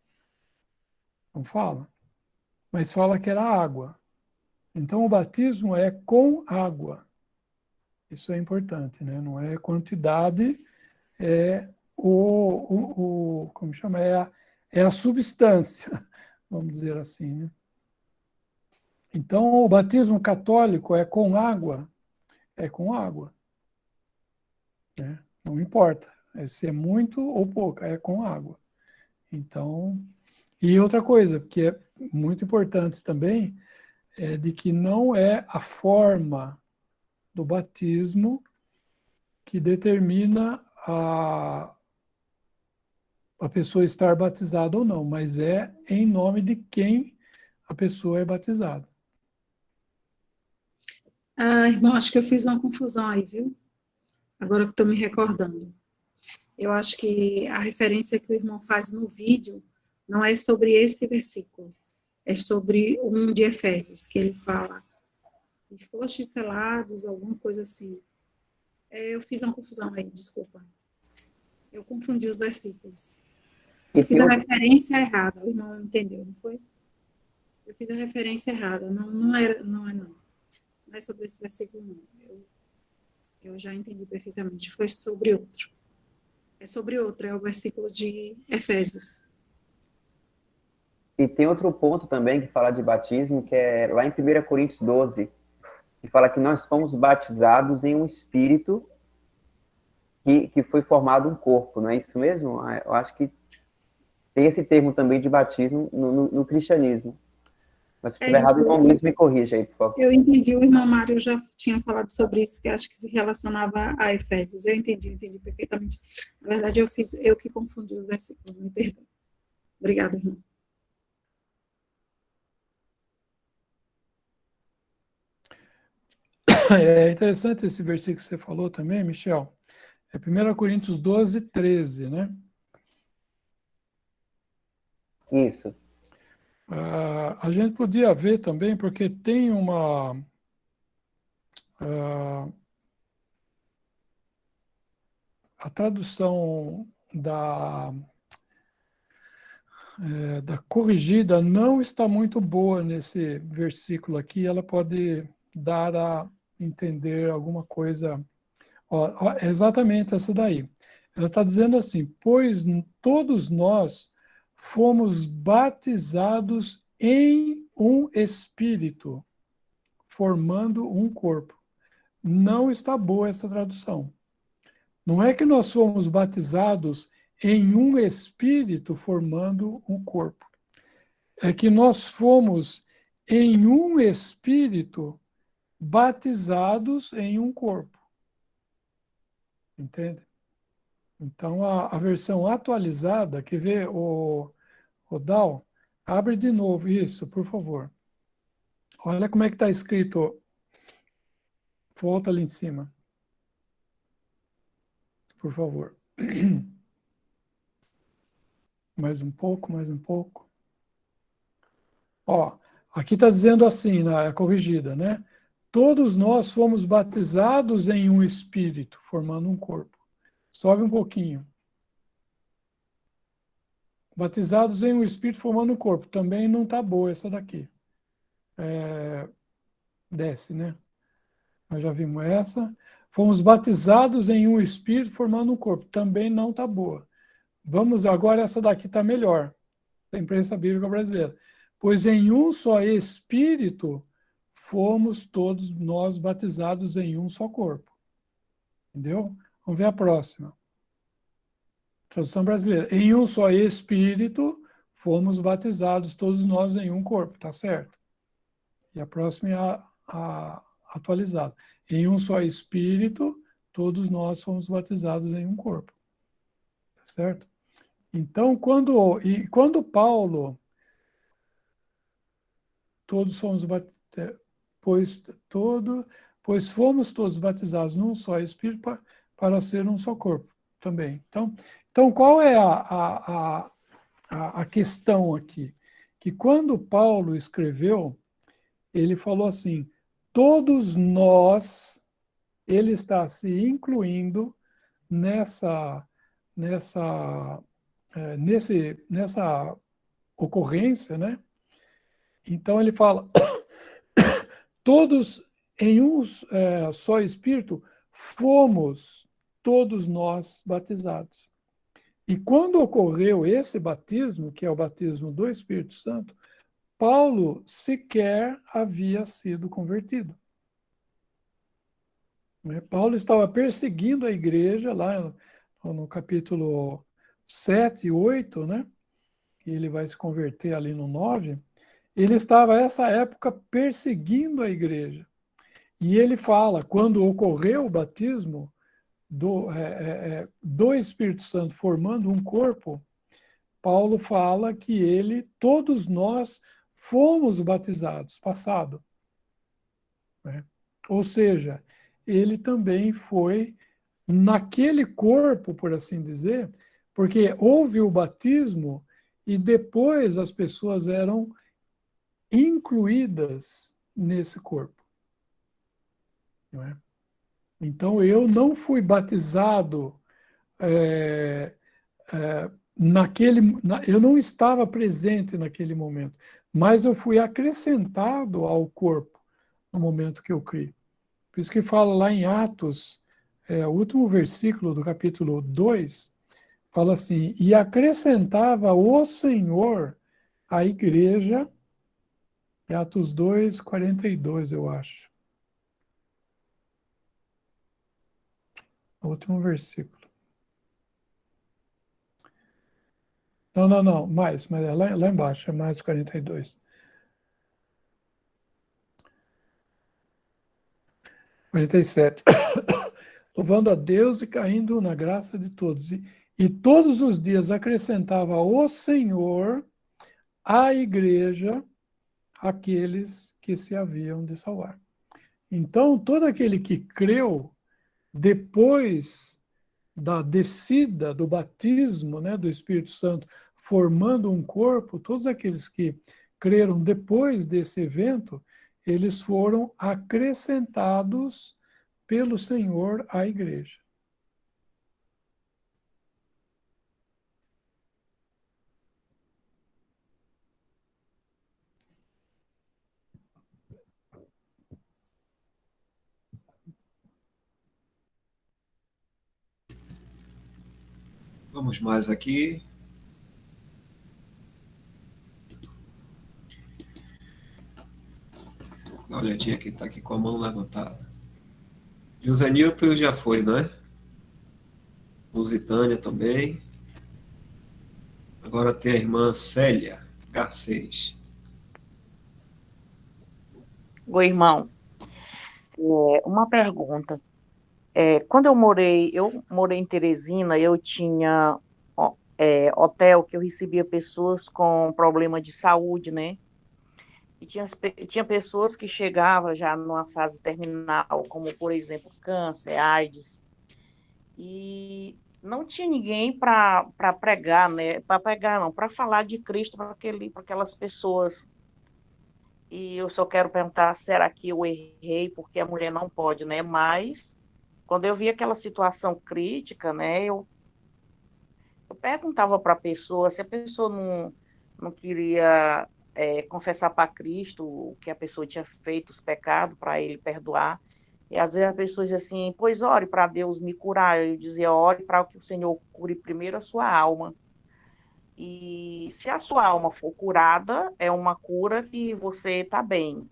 S3: Não fala, mas fala que era água. Então, o batismo é com água. Isso é importante, né? Não é quantidade, é como chama? É a substância, vamos dizer assim, né? Então, o batismo católico é com água? É com água, né? Não importa, se é muito ou pouco, é com água. Então, e outra coisa, que é muito importante também, é de que não é a forma do batismo que determina a pessoa estar batizada ou não, mas é em nome de quem a pessoa é batizada.
S7: Irmão, acho que eu fiz uma confusão aí, viu? Agora que estou me recordando. Eu acho que a referência que o irmão faz no vídeo não é sobre esse versículo, é sobre um de Efésios, que ele fala, e fostes selados, alguma coisa assim. Eu fiz uma confusão aí, desculpa. Eu confundi os versículos. Eu fiz a referência errada, o irmão entendeu, não foi? Eu fiz a referência errada, não é não. Não é sobre esse versículo, não. Eu já entendi perfeitamente, foi sobre outro. É sobre outro, é o versículo de Efésios.
S5: E tem outro ponto também que fala de batismo, que é lá em 1 Coríntios 12, que fala que nós fomos batizados em um espírito que foi formado um corpo, não é isso mesmo? Eu acho que tem esse termo também de batismo no cristianismo. Mas se estiver errado, o irmão Luiz me corrija aí, por favor.
S7: Eu entendi, o irmão Mário já tinha falado sobre isso, que acho que se relacionava a Efésios. Eu entendi perfeitamente. Na verdade, eu que confundi os versículos, me perdoe. Obrigada, irmão.
S3: É interessante esse versículo que você falou também, Michel. É 1 Coríntios 12, 13, né?
S5: Isso.
S3: A gente podia ver também, porque tem a tradução da corrigida não está muito boa nesse versículo aqui. Ela pode dar a entender alguma coisa. É exatamente essa daí. Ela está dizendo assim: pois todos nós fomos batizados em um espírito, formando um corpo. Não está boa essa tradução. Não é que nós fomos batizados em um espírito, formando um corpo. É que nós fomos em um espírito batizados em um corpo. Entende? Então, a versão atualizada, quer ver, o Dal? Abre de novo isso, por favor. Olha como é que está escrito. Volta ali em cima. Por favor. Mais um pouco, mais um pouco. Ó, aqui está dizendo assim, na corrigida, né? Todos nós fomos batizados em um espírito, formando um corpo. Sobe um pouquinho. Batizados em um espírito, formando um corpo. Também não está boa essa daqui. Desce, né? Nós já vimos essa. Fomos batizados em um espírito, formando um corpo. Também não está boa. Vamos agora, essa daqui está melhor. Da Imprensa Bíblica Brasileira. Pois em um só espírito fomos todos nós batizados em um só corpo. Entendeu? Vamos ver a próxima. Tradução brasileira. Em um só espírito fomos batizados todos nós em um corpo. Tá certo? E a próxima é a atualizada. Em um só espírito todos nós fomos batizados em um corpo. Tá certo? Então, quando Paulo, todos fomos pois fomos todos batizados num só Espírito para ser um só corpo também. Então qual é a questão aqui? Que quando Paulo escreveu, ele falou assim, todos nós, ele está se incluindo nessa ocorrência, né? Então ele fala, todos em um só Espírito fomos todos nós batizados. E quando ocorreu esse batismo, que é o batismo do Espírito Santo, Paulo sequer havia sido convertido. Paulo estava perseguindo a igreja, lá no capítulo 7 e 8, né? Que ele vai se converter ali no 9, ele estava, nessa época, perseguindo a igreja. E ele fala, quando ocorreu o batismo do Espírito Santo formando um corpo, Paulo fala que todos nós fomos batizados, passado. Né? Ou seja, ele também foi naquele corpo, por assim dizer, porque houve o batismo e depois as pessoas eram incluídas nesse corpo. Não é? Então, eu não fui batizado eu não estava presente naquele momento, mas eu fui acrescentado ao corpo no momento que eu criei. Por isso que fala lá em Atos, o último versículo do capítulo 2, fala assim, e acrescentava o Senhor à igreja, Atos 2, 42, eu acho. O último versículo. Não, mais, mas é lá embaixo, é mais 42. 47. Louvando a Deus e caindo na graça de todos. E todos os dias acrescentava o Senhor à igreja aqueles que se haviam de salvar. Então, todo aquele que creu depois da descida, do batismo, né, do Espírito Santo, formando um corpo, todos aqueles que creram depois desse evento, eles foram acrescentados pelo Senhor à igreja.
S1: Vamos mais aqui. Dá uma olhadinha quem está aqui com a mão levantada. José Nilton já foi, não é? Lusitânia também. Agora tem a irmã Célia Garcês.
S9: Oi, irmão. Uma pergunta. Quando eu morei em Teresina, eu tinha hotel que eu recebia pessoas com problema de saúde, né? E tinha pessoas que chegavam já numa fase terminal, como, por exemplo, câncer, AIDS, e não tinha ninguém para pregar, né? Para pregar, não, para falar de Cristo para aquelas pessoas. E eu só quero perguntar, será que eu errei? Porque a mulher não pode, né? Mas, quando eu vi aquela situação crítica, né? Eu perguntava para a pessoa se a pessoa não queria confessar para Cristo o que a pessoa tinha feito, os pecados, para ele perdoar. E às vezes a pessoa diz assim, pois ore para Deus me curar. Eu dizia, ore para que o Senhor cure primeiro a sua alma. E se a sua alma for curada, é uma cura que você está bem,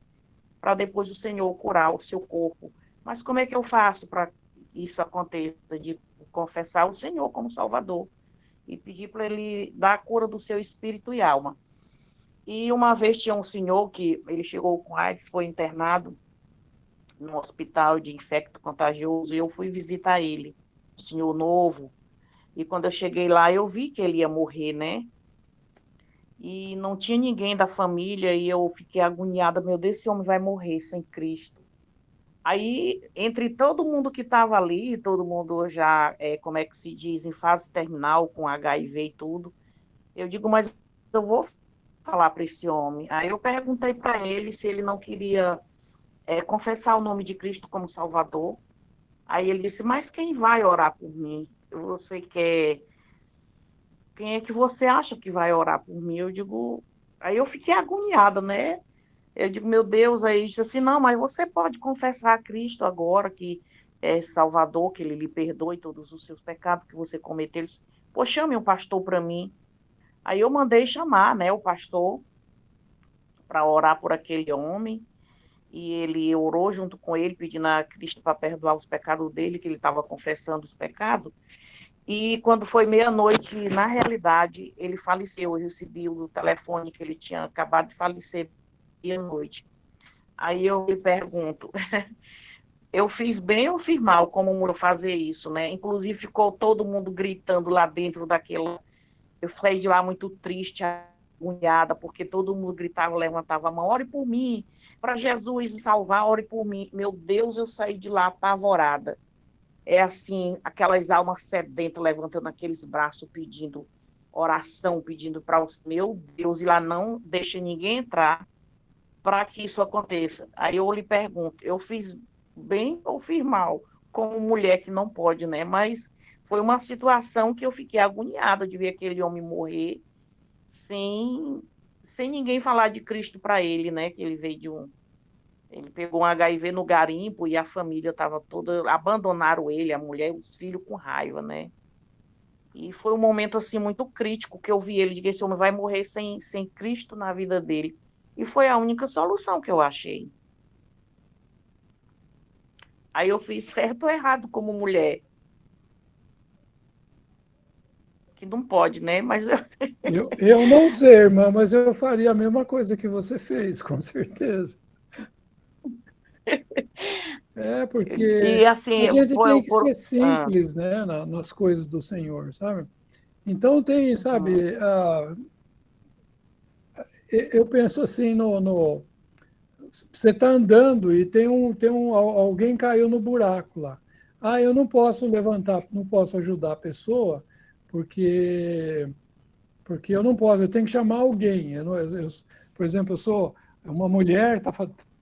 S9: para depois o Senhor curar o seu corpo. Mas como é que eu faço para que isso aconteça? De confessar o Senhor como Salvador e pedir para Ele dar a cura do seu espírito e alma. E uma vez tinha um senhor que ele chegou com AIDS, foi internado no hospital de infecto contagioso, e eu fui visitar ele, um senhor novo. E quando eu cheguei lá, eu vi que ele ia morrer, né? E não tinha ninguém da família, e eu fiquei agoniada, meu Deus, esse homem vai morrer sem Cristo. Aí, entre todo mundo que estava ali, todo mundo já, como é que se diz, em fase terminal, com HIV e tudo, eu digo, mas eu vou falar para esse homem. Aí eu perguntei para ele se ele não queria confessar o nome de Cristo como Salvador. Aí ele disse, mas quem vai orar por mim? Você quer... Quem é que você acha que vai orar por mim? Eu digo... Aí eu fiquei agoniada, né? Eu digo, meu Deus, aí ele disse assim, não, mas você pode confessar a Cristo agora, que é Salvador, que ele lhe perdoe todos os seus pecados que você cometeu. Ele disse, pô, chame um pastor para mim. Aí eu mandei chamar, né, o pastor para orar por aquele homem, e ele orou junto com ele, pedindo a Cristo para perdoar os pecados dele, que ele estava confessando os pecados. E quando foi meia-noite, na realidade, ele faleceu. Eu recebi o telefone que ele tinha acabado de falecer meia-noite. Aí eu me pergunto, eu fiz bem ou fiz mal como eu fazer isso, né? Inclusive ficou todo mundo gritando lá dentro daquela... Eu saí de lá muito triste, agoniada, porque todo mundo gritava, levantava a mão, ore por mim, para Jesus me salvar, ore por mim. Meu Deus, eu saí de lá apavorada. É assim, aquelas almas sedentas levantando aqueles braços, pedindo oração, pedindo para os... Meu Deus, e lá não deixa ninguém entrar para que isso aconteça. Aí eu lhe pergunto, eu fiz bem ou fiz mal? Como mulher que não pode, né? Mas foi uma situação que eu fiquei agoniada de ver aquele homem morrer sem ninguém falar de Cristo para ele, né? Que ele veio de ele pegou um HIV no garimpo e a família estava toda... Abandonaram ele, a mulher e os filhos com raiva, né? E foi um momento, assim, muito crítico que eu vi ele, de que esse homem vai morrer sem Cristo na vida dele. E foi a única solução que eu achei. Aí eu fiz certo ou errado como mulher. Que não pode, né? Mas
S3: Eu não sei, irmã, mas eu faria a mesma coisa que você fez, com certeza. Porque
S9: e assim,
S3: a gente tem que ser simples, né, nas coisas do Senhor, sabe? Então tem, sabe, eu penso assim você está andando e alguém caiu no buraco lá. Ah, eu não posso levantar, não posso ajudar a pessoa porque eu não posso, eu tenho que chamar alguém. Por exemplo, eu sou uma mulher, está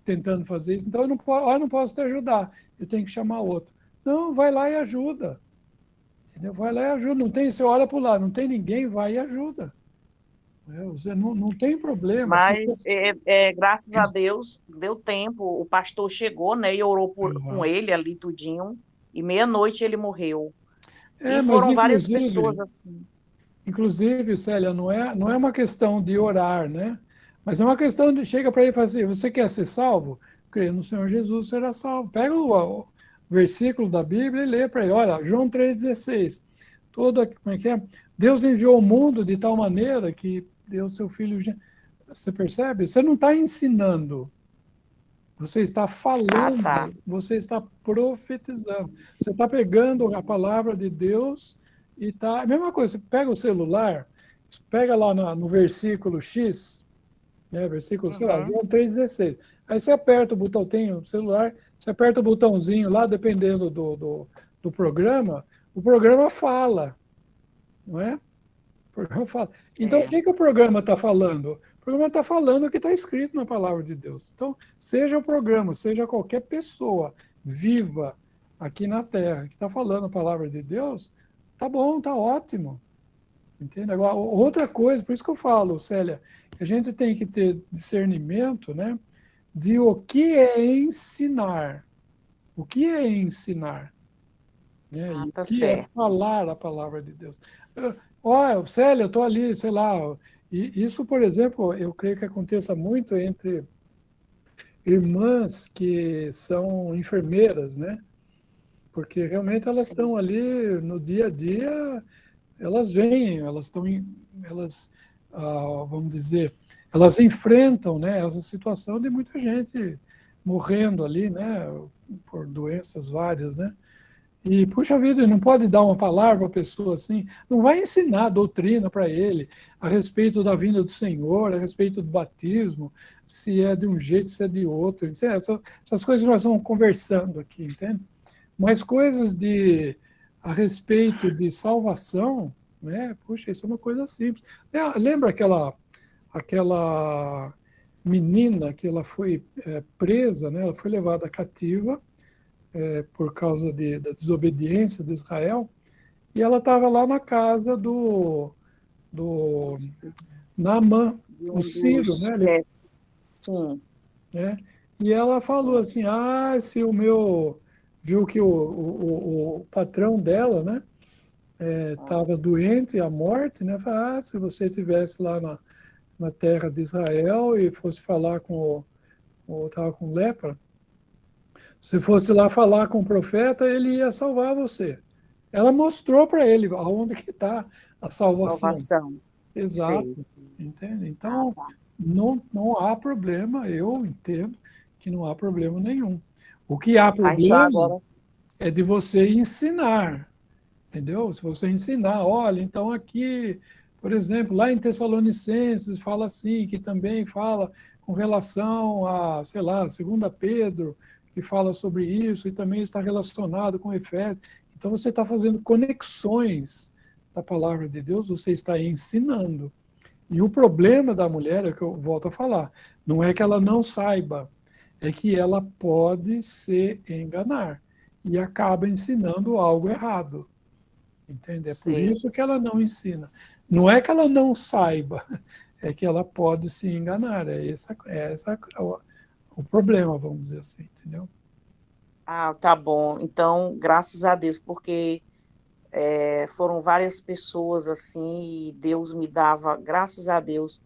S3: tentando fazer isso, então eu não posso te ajudar, eu tenho que chamar outro. Não, vai lá e ajuda. Entendeu? Vai lá e ajuda. Não tem, você olha para o lado, não tem ninguém, vai e ajuda. Você não tem problema.
S9: Mas, graças a Deus, deu tempo, o pastor chegou, né, e orou com ele ali tudinho, e meia-noite ele morreu. E
S3: Mas
S9: foram várias pessoas
S3: inclusive,
S9: assim.
S3: inclusive, Célia, não é uma questão de orar, né? Mas é uma questão de chega para ele e fala assim: você quer ser salvo? Crê no Senhor Jesus, será salvo. Pega o versículo da Bíblia e lê para ele. Olha, João 3,16. Como é que é? Deus enviou o mundo de tal maneira que deu seu filho. Você percebe? Você não está ensinando. Você está
S9: Ah, tá.
S3: falando, você está profetizando. Você está pegando a palavra de Deus e está. A mesma coisa, você pega o celular, pega lá no versículo X, né, versículo, sei lá,
S9: Uhum.
S3: João 3,16. Aí você aperta o botão, tem o celular, você aperta o botãozinho lá, dependendo do programa, o programa fala, não é? O programa fala. Então, o
S9: É.
S3: que o programa está falando? O programa está falando o que está escrito na palavra de Deus. Então, seja o programa, seja qualquer pessoa viva aqui na Terra que está falando a palavra de Deus, tá bom, tá ótimo. Entende? Agora, outra coisa, por isso que eu falo, Célia, que a gente tem que ter discernimento, né, de o que é ensinar. O que é ensinar? Né?
S9: Ah,
S3: E o
S9: tá
S3: que é
S9: certo.
S3: falar a palavra de Deus. Olha, Célia, eu estou ali, sei lá. E isso, por exemplo, eu creio que aconteça muito entre irmãs que são enfermeiras, né? Porque realmente elas
S9: Sim,
S3: estão ali no dia a dia, elas vêm, elas estão, elas, vamos dizer, elas enfrentam, né, essa situação de muita gente morrendo ali, né, por doenças várias, né? E, puxa vida, não pode dar uma palavra para a pessoa assim, não vai ensinar doutrina para ele a respeito da vinda do Senhor, a respeito do batismo, se é de um jeito, se é de outro. Essas coisas nós vamos conversando aqui, entende? Mas coisas a respeito de salvação, né? Puxa, isso é uma coisa simples. Lembra aquela menina que ela foi presa, né? Ela foi levada cativa por causa da desobediência de Israel, e ela estava lá na casa do
S9: isso.
S3: Naamã,
S9: De
S3: o
S9: um
S3: Ciro,
S9: dos
S3: né?
S9: chefes. Sim,
S3: Né? E ela falou
S9: sim.
S3: assim, se o meu... Viu que o patrão dela, né,
S9: Ah,
S3: estava doente, à morte, né? Falou, se você estivesse lá na terra de Israel e fosse falar estava com lepra, se fosse lá falar com o profeta, ele ia salvar você. Ela mostrou para ele aonde que está a salvação.
S9: salvação. Sei.
S3: Exato, entende?
S9: Ah,
S3: Então,
S9: tá.
S3: não há problema, eu entendo que não há problema nenhum. O que há
S9: Ah, então
S3: problema
S9: agora.
S3: é de você ensinar, entendeu? Se você ensinar, olha, então aqui, por exemplo, lá em Tessalonicenses fala assim, que também fala com relação a, sei lá, 2 Pedro, que fala sobre isso e também está relacionado com Efésios. Então você está fazendo conexões da palavra de Deus, você está ensinando. E o problema da mulher, é que eu volto a falar, não é que ela não saiba, é que ela pode se enganar e acaba ensinando algo errado. Entende? É por
S9: Sei.
S3: isso que ela não ensina. Não é que ela não saiba, é que ela pode se enganar. É essa o problema, vamos dizer assim, entendeu?
S9: Ah, tá bom. Então, graças a Deus, porque foram várias pessoas assim, e Deus me dava, graças a Deus,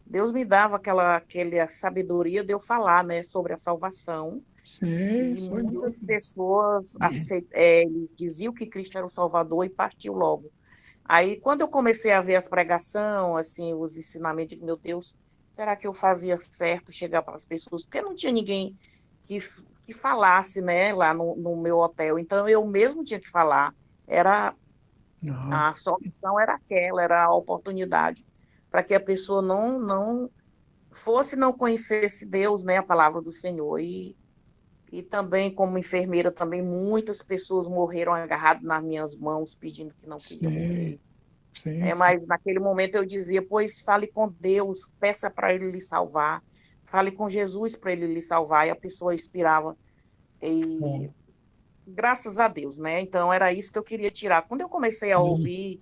S9: Deus me dava aquela sabedoria de eu falar, né, sobre a salvação.
S3: Sim,
S9: E
S3: sem
S9: muitas
S3: dúvida.
S9: pessoas eles diziam que Cristo era o Salvador e partiu logo. Aí, quando eu comecei a ver as pregações, assim, os ensinamentos, de meu Deus, será que eu fazia certo chegar para as pessoas? Porque não tinha ninguém que falasse, né, lá no meu hotel. Então, eu mesmo tinha que falar. Era
S3: Não,
S9: a solução era aquela, era a oportunidade para que a pessoa não fosse, não conhecesse Deus, né, a palavra do Senhor. E também, como enfermeira, também muitas pessoas morreram agarradas nas minhas mãos, pedindo que não queria
S3: sim,
S9: morrer.
S3: sim, sim.
S9: Mas naquele momento eu dizia, pois fale com Deus, peça para Ele lhe salvar, fale com Jesus para Ele lhe salvar, e a pessoa expirava. E
S3: Bom,
S9: graças a Deus, né? Então era isso que eu queria tirar. Quando eu comecei a
S3: sim.
S9: ouvir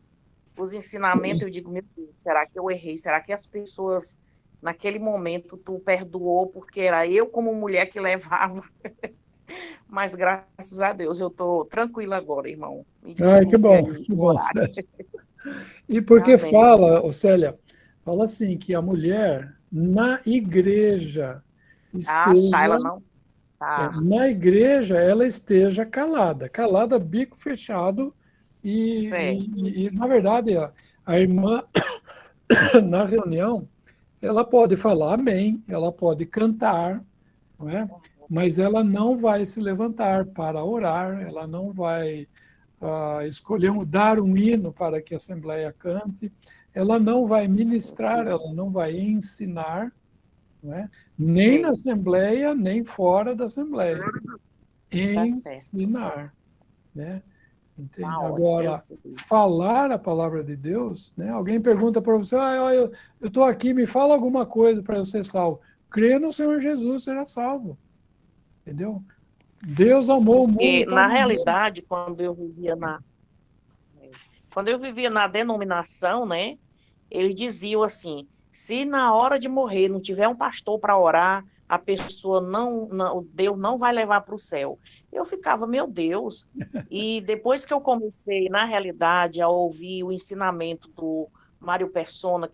S9: os ensinamentos, eu digo, meu Deus, será que eu errei? Será que as pessoas, naquele momento, tu perdoou porque era eu como mulher que levava? Mas graças a Deus eu estou tranquila agora, irmão. Me
S3: Ai, que
S9: desculpe
S3: bom,
S9: aí
S3: que
S9: o
S3: bom,
S9: horário.
S3: Célia. E porque
S9: Amém.
S3: fala, ô Célia, fala assim, que a mulher na igreja
S9: Ah, tá,
S3: esteja,
S9: ela não tá.
S3: na igreja ela esteja calada, calada, bico fechado,
S9: Certo.
S3: na verdade, a irmã, na reunião, ela pode falar amém, ela pode cantar, não é? Mas ela não vai se levantar para orar, ela não vai escolher dar um hino para que a Assembleia cante, ela não vai ministrar,
S9: Sim,
S3: ela não vai ensinar, não é? Nem na
S9: sei.
S3: Assembleia, nem fora da Assembleia.
S9: Tá certo.
S3: Ensinar, né?
S9: Tá
S3: Entende?
S9: ótimo. Eu
S3: Agora,
S9: sei.
S3: falar a palavra de Deus, né? Alguém pergunta para você, eu estou aqui, me fala alguma coisa para eu ser salvo. Crê no Senhor Jesus, será salvo. Entendeu? Deus amou o mundo
S9: Porque,
S3: tal
S9: na
S3: maneira.
S9: realidade, quando eu vivia na denominação, né, eles diziam assim: se na hora de morrer não tiver um pastor para orar, a pessoa Deus não vai levar para o céu. Eu ficava, meu Deus. E depois que eu comecei, na realidade, a ouvir o ensinamento do Mário Persona,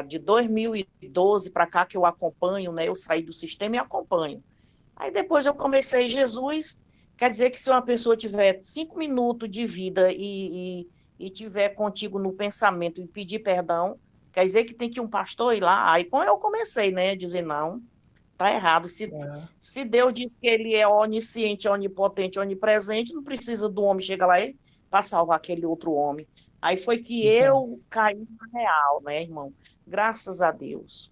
S9: de 2012 para cá que eu acompanho, né, eu saí do sistema e acompanho. Aí depois eu comecei Jesus, quer dizer que se uma pessoa tiver 5 minutos de vida e tiver contigo no pensamento e pedir perdão, quer dizer que tem que um pastor ir lá. Aí quando eu comecei, né, a dizer não, tá errado.
S3: É,
S9: Se Deus diz que ele é onisciente, onipotente, onipresente, não precisa do homem chegar lá para salvar aquele outro homem. Aí foi que
S3: então,
S9: eu caí na real, né, irmão? Graças a Deus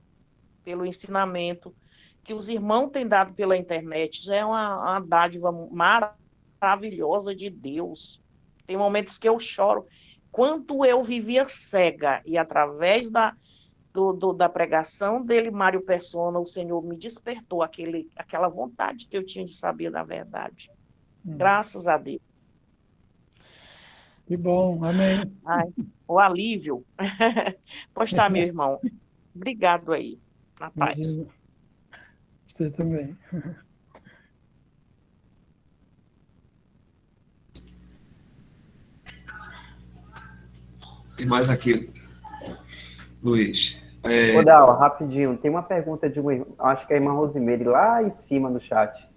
S9: pelo ensinamento que os irmãos têm dado pela internet. Já é uma dádiva maravilhosa de Deus. Tem momentos que eu choro. Quanto eu vivia cega e através da pregação dele, Mário Persona, o Senhor me despertou aquela vontade que eu tinha de saber da verdade. Graças a Deus.
S3: que bom, amém.
S9: Ai, o alívio. Pois tá, meu irmão. Obrigado aí. Na paz.
S3: Imagina, você também.
S1: Tem mais aqui, Luiz.
S5: Ô, Dal, rapidinho, tem uma pergunta de uma, acho que é a irmã Rosimeire, lá em cima no chat.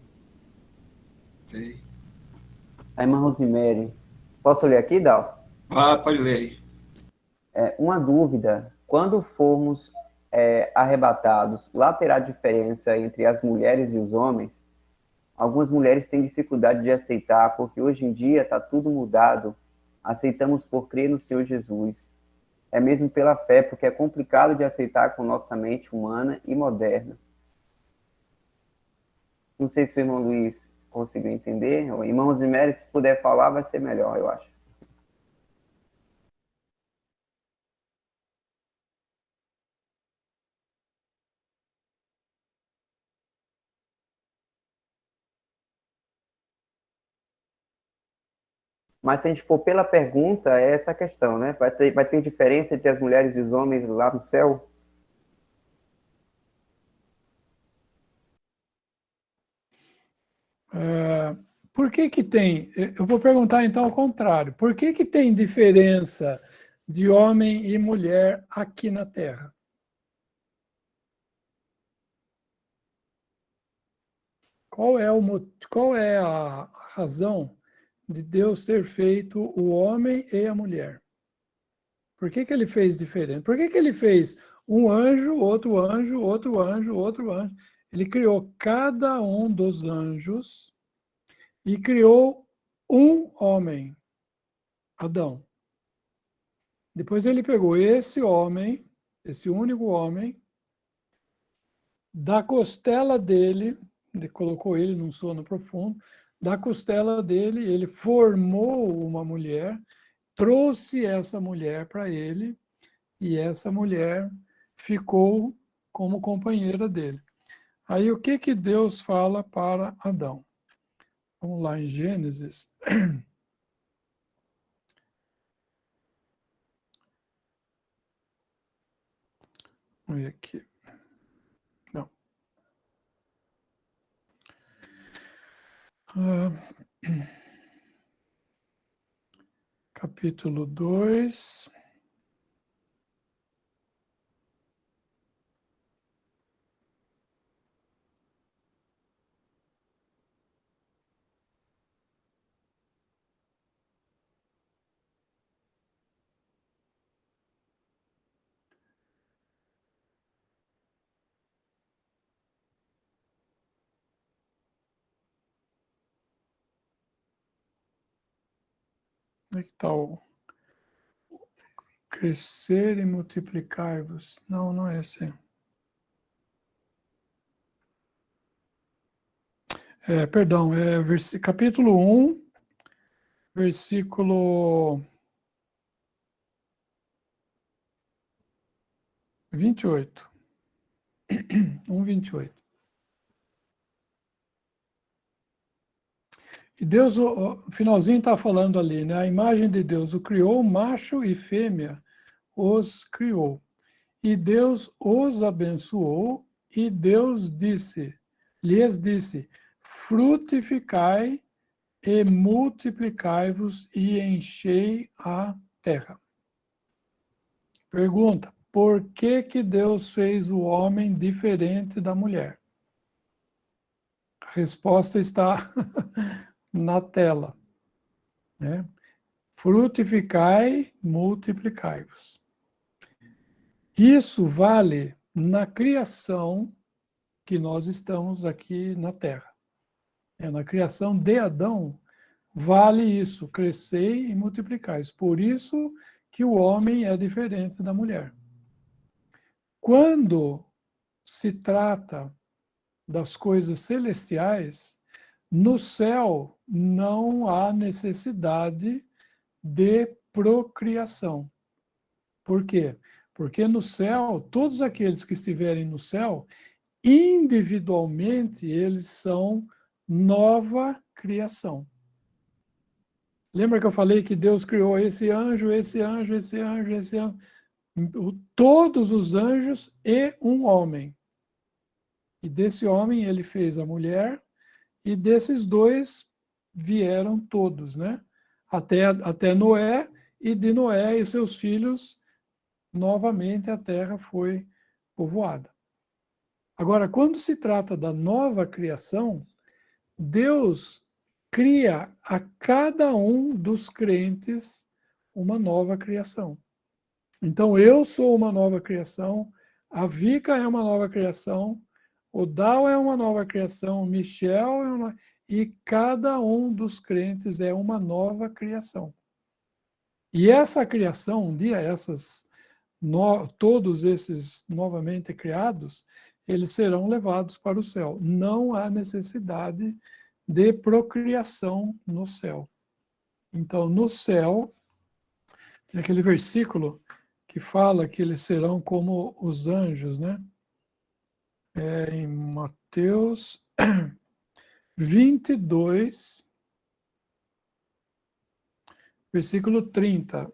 S1: Tem.
S5: A irmã Rosimeire. Posso ler aqui, Dal?
S1: Pode ler aí.
S5: Uma dúvida. Quando formos arrebatados, lá terá diferença entre as mulheres e os homens? Algumas mulheres têm dificuldade de aceitar, porque hoje em dia está tudo mudado. Aceitamos por crer no Senhor Jesus. É mesmo pela fé, porque é complicado de aceitar com nossa mente humana e moderna. Não sei se o irmão Luiz conseguiu entender. O irmão Zimeri, se puder falar, vai ser melhor, eu acho. Mas se a gente for pela pergunta, é essa a questão, né? Vai ter diferença entre as mulheres e os homens lá no céu?
S3: Por que que tem? Eu vou perguntar então ao contrário. Por que que tem diferença de homem e mulher aqui na Terra? Qual é a razão de Deus ter feito o homem e a mulher? Por que que ele fez diferente? Por que que ele fez um anjo, outro anjo, outro anjo, outro anjo? Ele criou cada um dos anjos e criou um homem, Adão. Depois ele pegou esse homem, esse único homem, da costela dele, ele colocou ele num sono profundo, da costela dele, ele formou uma mulher, trouxe essa mulher para ele, e essa mulher ficou como companheira dele. Aí o que que Deus fala para Adão? Vamos lá em Gênesis. Vamos ver aqui. Não. Capítulo 2. Onde é que está o crescer e multiplicar-vos? Não, não é esse. Perdão, capítulo 1, versículo 28. 1:28. E Deus, o finalzinho está falando ali, né? A imagem de Deus o criou, macho e fêmea os criou. E Deus os abençoou, e Deus lhes disse, frutificai e multiplicai-vos e enchei a terra. Pergunta, por que que Deus fez o homem diferente da mulher? A resposta está na tela, né? Frutificai, multiplicai-vos. Isso vale na criação que nós estamos aqui na Terra. Na criação de Adão, vale isso, crescei e multiplicais. Por isso que o homem é diferente da mulher. Quando se trata das coisas celestiais, no céu não há necessidade de procriação. Por quê? Porque no céu, todos aqueles que estiverem no céu, individualmente, eles são nova criação. Lembra que eu falei que Deus criou esse anjo, esse anjo, esse anjo, esse anjo? Todos os anjos e um homem. E desse homem ele fez a mulher, e desses dois vieram todos, né? Até Noé, e de Noé e seus filhos, novamente a terra foi povoada. Agora, quando se trata da nova criação, Deus cria a cada um dos crentes uma nova criação. Então, eu sou uma nova criação, a Vika é uma nova criação, o Dal é uma nova criação, o Michel é uma... E cada um dos crentes é uma nova criação. E essa criação, um dia todos esses novamente criados, eles serão levados para o céu. Não há necessidade de procriação no céu. Então, no céu, tem aquele versículo que fala que eles serão como os anjos, né? Em Mateus 22, versículo 30.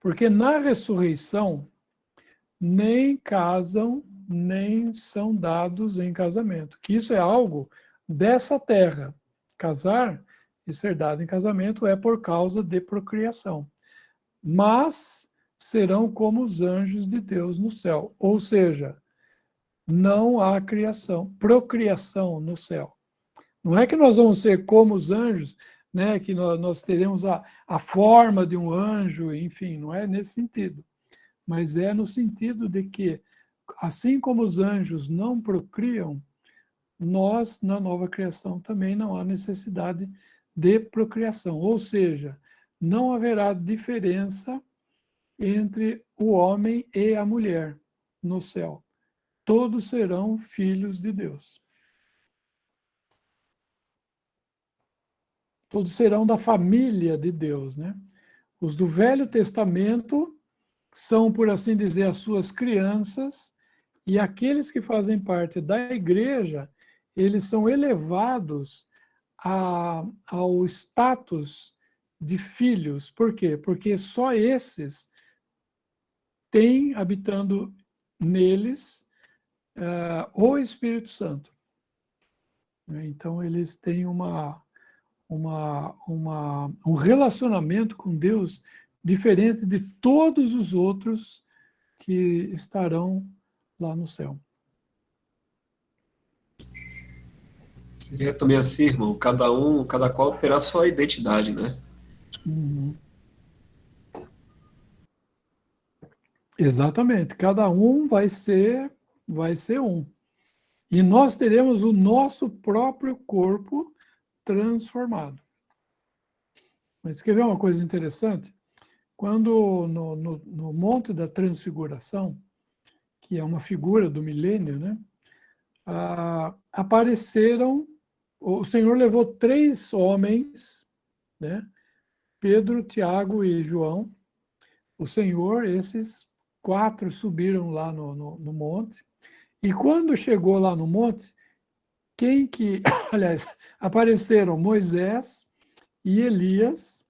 S3: Porque na ressurreição nem casam, nem são dados em casamento. Que isso é algo dessa terra. Casar e ser dado em casamento é por causa de procriação. Mas serão como os anjos de Deus no céu. Ou seja, não há procriação no céu. Não é que nós vamos ser como os anjos, né, que nós teremos a forma de um anjo, enfim, não é nesse sentido. Mas é no sentido de que, assim como os anjos não procriam, nós, na nova criação, também não há necessidade de procriação. Ou seja, não haverá diferença entre o homem e a mulher no céu. Todos serão filhos de Deus. Todos serão da família de Deus, né? Os do Velho Testamento são, por assim dizer, as suas crianças, e aqueles que fazem parte da igreja, eles são elevados ao status de filhos. Por quê? Porque só esses tem habitando neles o Espírito Santo. Então, eles têm um relacionamento com Deus diferente de todos os outros que estarão lá no céu.
S1: Seria também assim, irmão, cada qual terá sua identidade, né?
S3: Uhum. Exatamente, cada um vai ser um. E nós teremos o nosso próprio corpo transformado. Mas quer ver uma coisa interessante? Quando no Monte da Transfiguração, que é uma figura do milênio, né? Apareceram, o Senhor levou 3 homens, né? Pedro, Tiago e João. O Senhor, esses 4 subiram lá no monte. E quando chegou lá no monte, aliás, apareceram Moisés e Elias,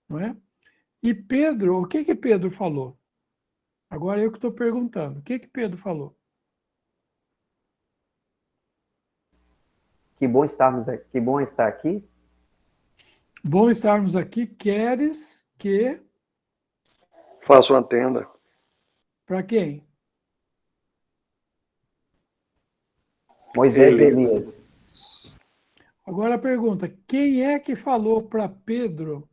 S3: não é? E Pedro, o que Pedro falou? Agora eu que estou perguntando, o que Pedro falou?
S5: Que bom estar aqui.
S3: Bom estarmos aqui. Queres que...
S10: Faça uma tenda.
S3: Para quem?
S5: Moisés e Elias.
S3: Agora a pergunta, quem é que falou para Pedro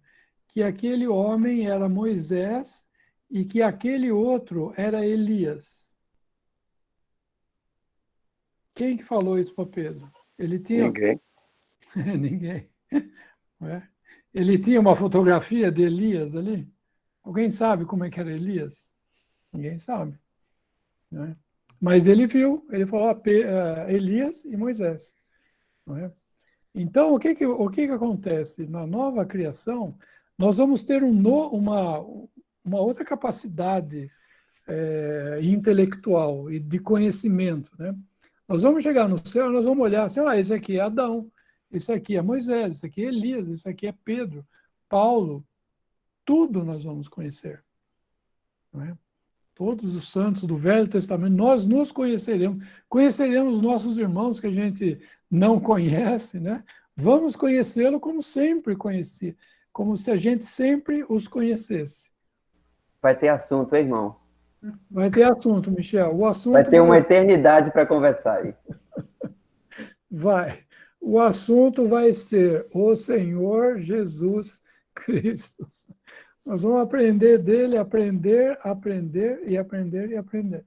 S3: que aquele homem era Moisés e que aquele outro era Elias? Quem que falou isso para Pedro? Ele tinha...
S10: Ninguém.
S3: Ninguém. É. Ele tinha uma fotografia de Elias ali? Alguém sabe como é que era Elias? Ninguém sabe. Né? Mas ele viu, ele falou Elias e Moisés. Não é? Então, o que acontece? Na nova criação, nós vamos ter uma outra capacidade intelectual e de conhecimento. Né? Nós vamos chegar no céu, nós vamos olhar assim, esse aqui é Adão, esse aqui é Moisés, esse aqui é Elias, esse aqui é Pedro, Paulo, tudo nós vamos conhecer. Não é? Todos os santos do Velho Testamento, nós nos conheceremos nossos irmãos que a gente não conhece, né? Vamos conhecê-lo como sempre conhecia, como se a gente sempre os conhecesse.
S5: Vai ter assunto, hein, irmão?
S3: Vai ter assunto, Michel. O assunto
S5: vai ter uma eternidade para conversar aí.
S3: Vai. O assunto vai ser o Senhor Jesus Cristo. Nós vamos aprender dele, aprender e aprender.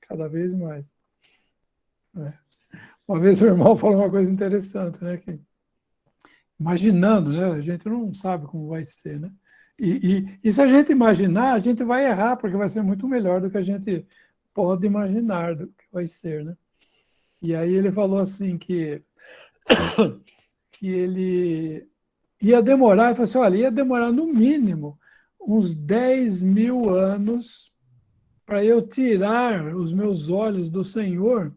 S3: Cada vez mais. Uma vez o irmão falou uma coisa interessante, né? Que, imaginando, né? A gente não sabe como vai ser, né? E se a gente imaginar, a gente vai errar, porque vai ser muito melhor do que a gente pode imaginar do que vai ser, né? E aí ele falou assim que ele ia demorar, ele falou assim, olha, ia demorar no mínimo uns 10.000 anos para eu tirar os meus olhos do Senhor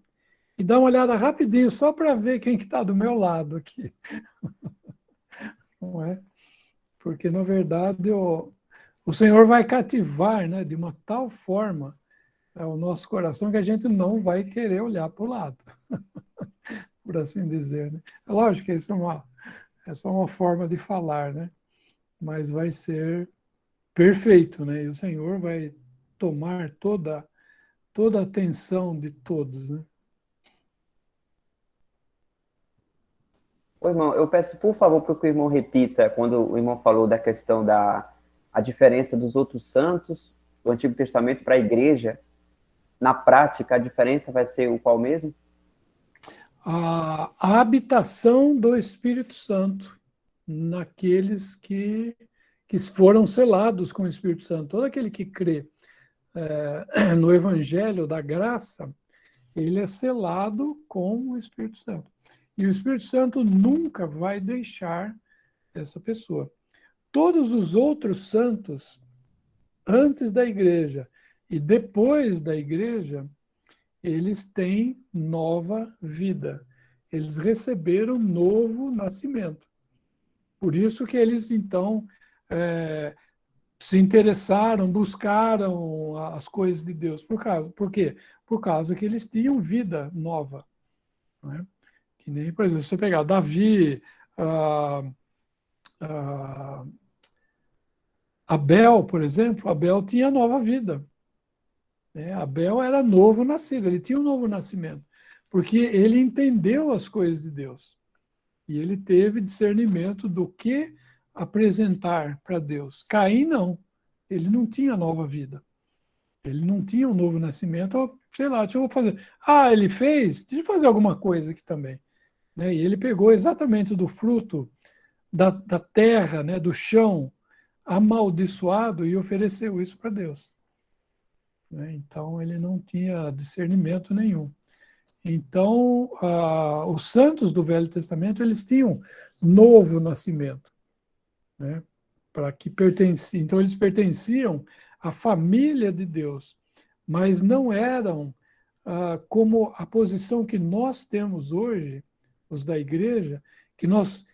S3: e dar uma olhada rapidinho, só para ver quem que está do meu lado aqui. Não é? Porque, na verdade, o Senhor vai cativar, né, de uma tal forma o nosso coração que a gente não vai querer olhar para o lado, por assim dizer. Né? É lógico que isso é só uma forma de falar, né? Mas vai ser perfeito, né? E o Senhor vai tomar toda a atenção de todos, né?
S5: Ô, irmão, eu peço, por favor, para que o irmão repita, quando o irmão falou da questão a diferença dos outros santos do Antigo Testamento para a igreja, na prática, a diferença vai ser o qual mesmo?
S3: A habitação do Espírito Santo naqueles que foram selados com o Espírito Santo. Todo aquele que crê no Evangelho da Graça, ele é selado com o Espírito Santo. E o Espírito Santo nunca vai deixar essa pessoa. Todos os outros santos, antes da igreja e depois da igreja, eles têm nova vida. Eles receberam novo nascimento. Por isso que eles, então, se interessaram, buscaram as coisas de Deus. Por quê? Por causa que eles tinham vida nova. Não é? Que nem, por exemplo, você pegar Davi, Abel, por exemplo, Abel tinha nova vida. Né? Abel era novo nascido, ele tinha um novo nascimento, porque ele entendeu as coisas de Deus. E ele teve discernimento do que apresentar para Deus. Caim não, ele não tinha nova vida. Ele não tinha um novo nascimento, sei lá, deixa eu fazer. Ah, ele fez? Deixa eu fazer alguma coisa aqui também. Né? E ele pegou exatamente do fruto da terra, né, do chão, amaldiçoado e ofereceu isso para Deus. Né? Então, ele não tinha discernimento nenhum. Então, os santos do Velho Testamento, eles tinham novo nascimento. Né? Para que pertenciam. Então, eles pertenciam à família de Deus, mas não eram como a posição que nós temos hoje, os da igreja, que nós,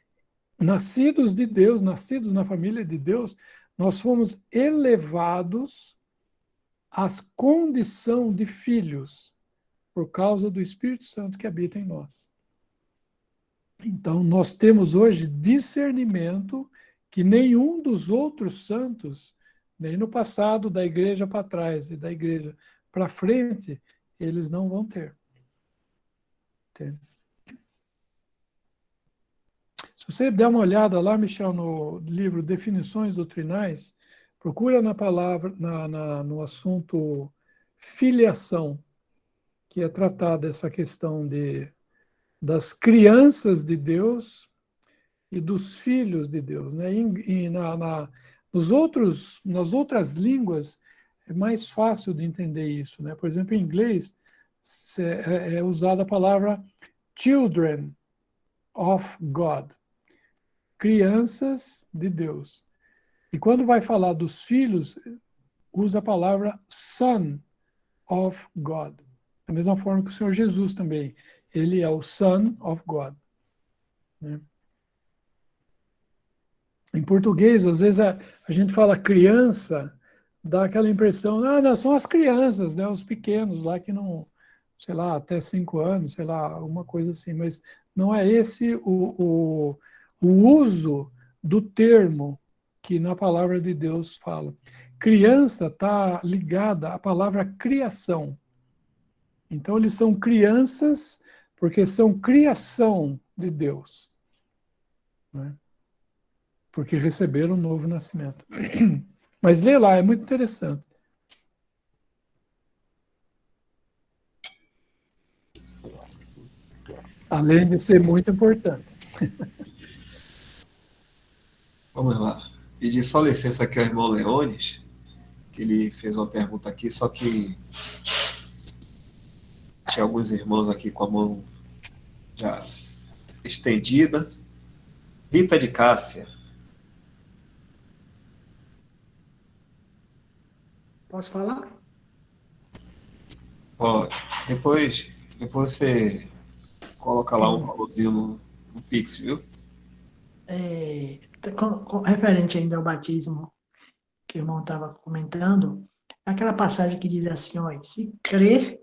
S3: nascidos de Deus, nascidos na família de Deus, nós fomos elevados à condição de filhos por causa do Espírito Santo que habita em nós. Então, nós temos hoje discernimento que nenhum dos outros santos, nem no passado da igreja para trás e da igreja para frente, eles não vão ter. Entende? Se você der uma olhada lá, Michel, no livro Definições Doutrinais, procura na palavra, no assunto filiação, que é tratada essa questão das crianças de Deus e dos filhos de Deus. Né? Nas outras línguas é mais fácil de entender isso. Né? Por exemplo, em inglês é usada a palavra children of God, crianças de Deus. E quando vai falar dos filhos, usa a palavra son of God. Da mesma forma que o Senhor Jesus também. Ele é o Son of God. Né? Em português, às vezes a gente fala criança, dá aquela impressão, não, são as crianças, né, os pequenos lá que não, sei lá, até 5 anos, sei lá, alguma coisa assim, mas não é esse o uso do termo que na palavra de Deus fala. Criança está ligada à palavra criação. Então, eles são crianças porque são criação de Deus. Né? Porque receberam um novo nascimento. Mas lê lá, é muito interessante. Além de ser muito importante.
S1: Vamos lá. Pedir só licença aqui ao irmão Leones, que ele fez uma pergunta aqui, só que tinha alguns irmãos aqui com a mão já estendida. Rita de Cássia.
S11: Posso falar?
S1: Pode. Depois você coloca lá um valorzinho no Pix, viu?
S11: Referente ainda ao batismo que o irmão estava comentando, aquela passagem que diz assim, ó, se crer,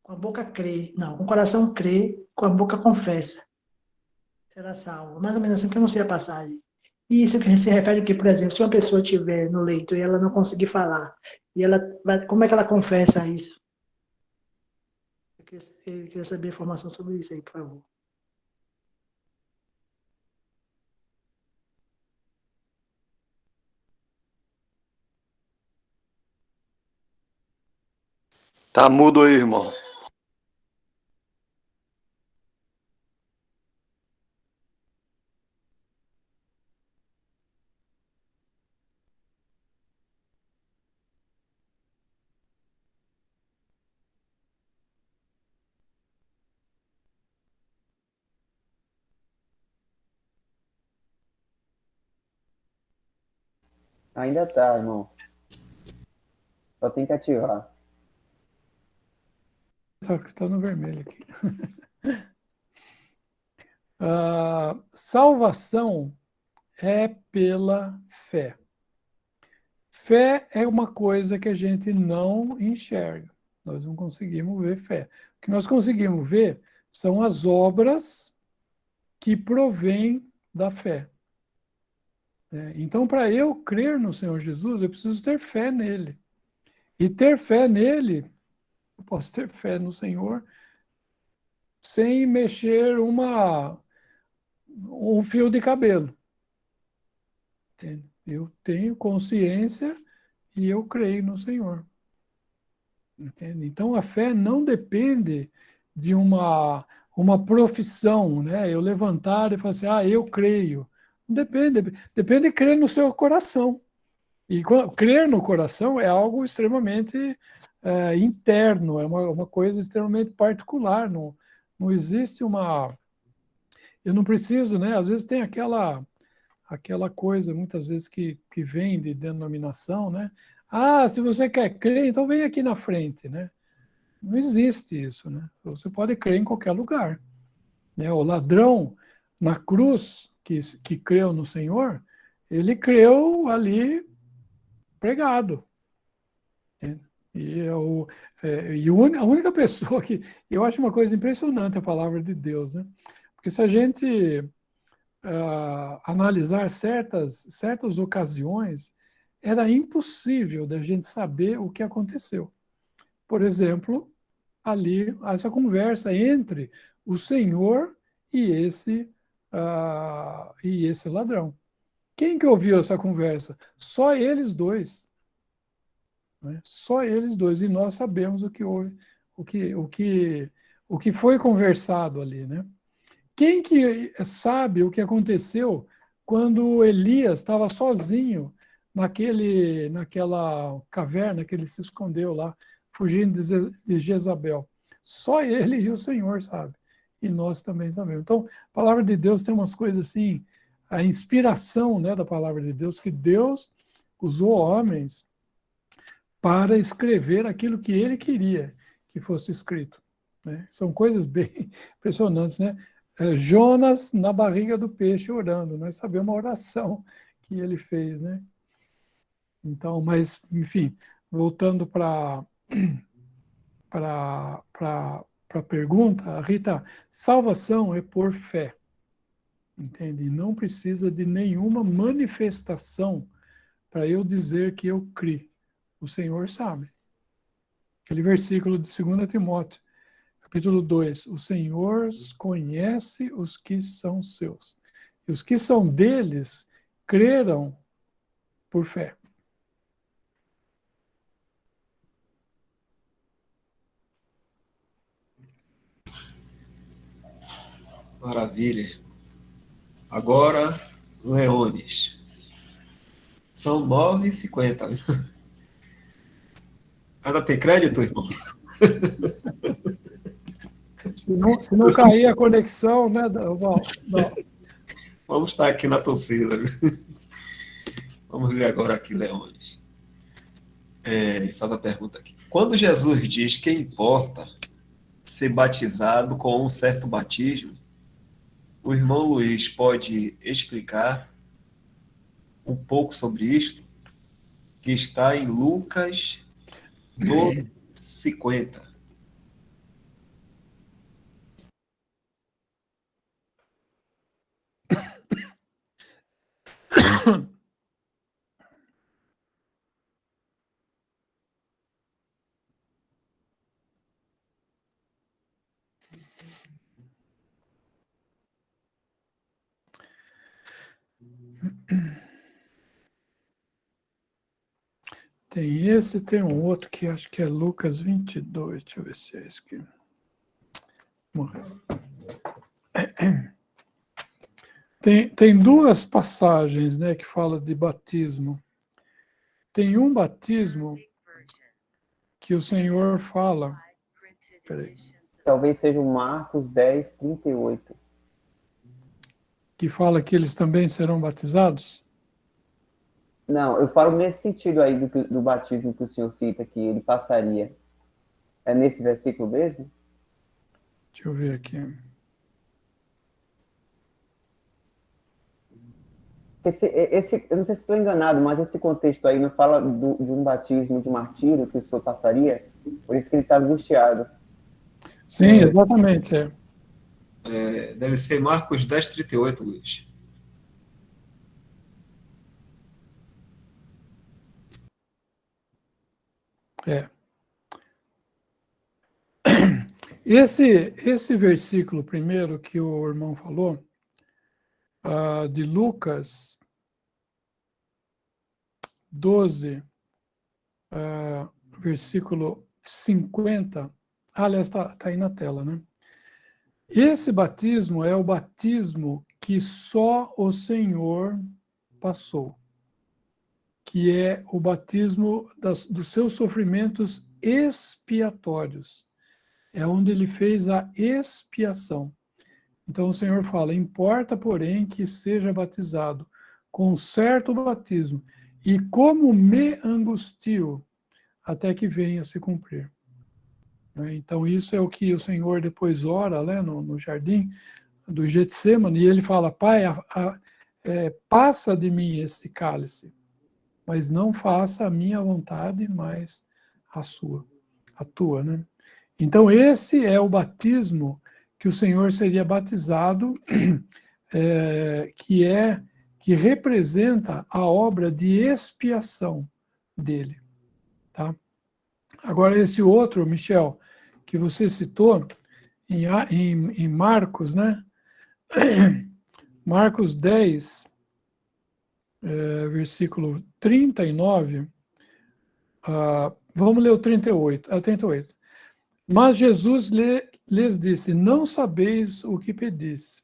S11: com a boca crê, não, com o coração crê, com a boca confessa, será salvo. Mais ou menos assim, que eu não sei a passagem. E isso que se refere que, por exemplo, se uma pessoa estiver no leito e ela não conseguir falar, e ela como é que ela confessa isso? Eu queria saber informação sobre isso aí, por favor.
S10: Tá mudo aí, irmão.
S5: Ainda tá, irmão. Só tem que ativar.
S3: Tá no vermelho aqui. Salvação é pela fé. Fé é uma coisa que a gente não enxerga. Nós não conseguimos ver fé. O que nós conseguimos ver são as obras que provêm da fé. Então, para eu crer no Senhor Jesus, eu preciso ter fé nele. E ter fé nele, eu posso ter fé no Senhor sem mexer um fio de cabelo. Entende? Eu tenho consciência e eu creio no Senhor. Entende? Então, a fé não depende de uma profissão, né? Eu levantar e falar assim, eu creio. Não depende. Depende de crer no seu coração. E crer no coração é algo extremamente interno, é uma coisa extremamente particular. Não existe uma... Eu não preciso, né? Às vezes tem aquela coisa, muitas vezes, que vem de denominação, né? Se você quer crer, então vem aqui na frente, né? Não existe isso, né? Você pode crer em qualquer lugar. Né? O ladrão na cruz, que creu no Senhor, ele creu ali pregado. Né? E a única pessoa que... Eu acho uma coisa impressionante a palavra de Deus, né? Porque se a gente analisar certas ocasiões, era impossível da gente saber o que aconteceu. Por exemplo, ali, essa conversa entre o Senhor e esse ladrão. Quem que ouviu essa conversa? Só eles dois. Né? Só eles dois. E nós sabemos o que houve, o que foi conversado ali, né? Quem que sabe o que aconteceu quando Elias estava sozinho naquela caverna que ele se escondeu lá, fugindo de Jezabel? Só ele e o Senhor sabe. E nós também sabemos. Então, a palavra de Deus tem umas coisas assim, a inspiração, né, da palavra de Deus, que Deus usou homens para escrever aquilo que ele queria que fosse escrito. Né? São coisas bem impressionantes, né? Jonas na barriga do peixe orando, nós sabemos a oração que ele fez, né? Então, mas, enfim, voltando para a pergunta, Rita, salvação é por fé, entende? Não precisa de nenhuma manifestação para eu dizer que eu criei. O Senhor sabe. Aquele versículo de 2 Timóteo, capítulo 2, o Senhor conhece os que são seus. E os que são deles creram por fé.
S1: Maravilha. Agora, Leones. São 9h50. Ainda tem crédito, irmão?
S3: Se não cair a conexão, né, Val?
S1: Vamos estar aqui na torcida. Vamos ver agora aqui, Leones. Ele faz a pergunta aqui. Quando Jesus diz que importa ser batizado com um certo batismo, o irmão Luiz pode explicar um pouco sobre isto, que está em Lucas 12:50.
S3: Tem esse, tem um outro que acho que é Lucas 22. Deixa eu ver se é esse aqui. Morreu. Tem duas passagens, né, que fala de batismo. Tem um batismo que o Senhor fala... Peraí.
S5: Talvez seja o Marcos 10:38.
S3: Que fala que eles também serão batizados?
S5: Não, eu falo nesse sentido aí do batismo que o senhor cita, que ele passaria. É nesse versículo mesmo?
S3: Deixa eu ver aqui.
S5: Eu não sei se estou enganado, mas esse contexto aí não fala de um batismo de martírio que o senhor passaria? Por isso que ele está angustiado.
S3: Sim, exatamente.
S1: Deve ser Marcos 10:38, Luiz.
S3: Esse versículo primeiro que o irmão falou, de Lucas 12, versículo 50, aliás, está aí na tela, né? Esse batismo é o batismo que só o Senhor passou, que é o batismo dos seus sofrimentos expiatórios. É onde ele fez a expiação. Então o Senhor fala, importa, porém, que seja batizado com certo batismo, e como me angustio, até que venha se cumprir. Então isso é o que o Senhor depois ora, né, no jardim do Getsêmani, e ele fala, Pai, passa de mim esse cálice, mas não faça a minha vontade, mas a tua, né? Então esse é o batismo que o Senhor seria batizado, que representa a obra de expiação dele, tá? Agora esse outro, Michel, que você citou em Marcos, né? Marcos 10, versículo 39, vamos ler o 38. Mas Jesus lhes disse, não sabeis o que pedis.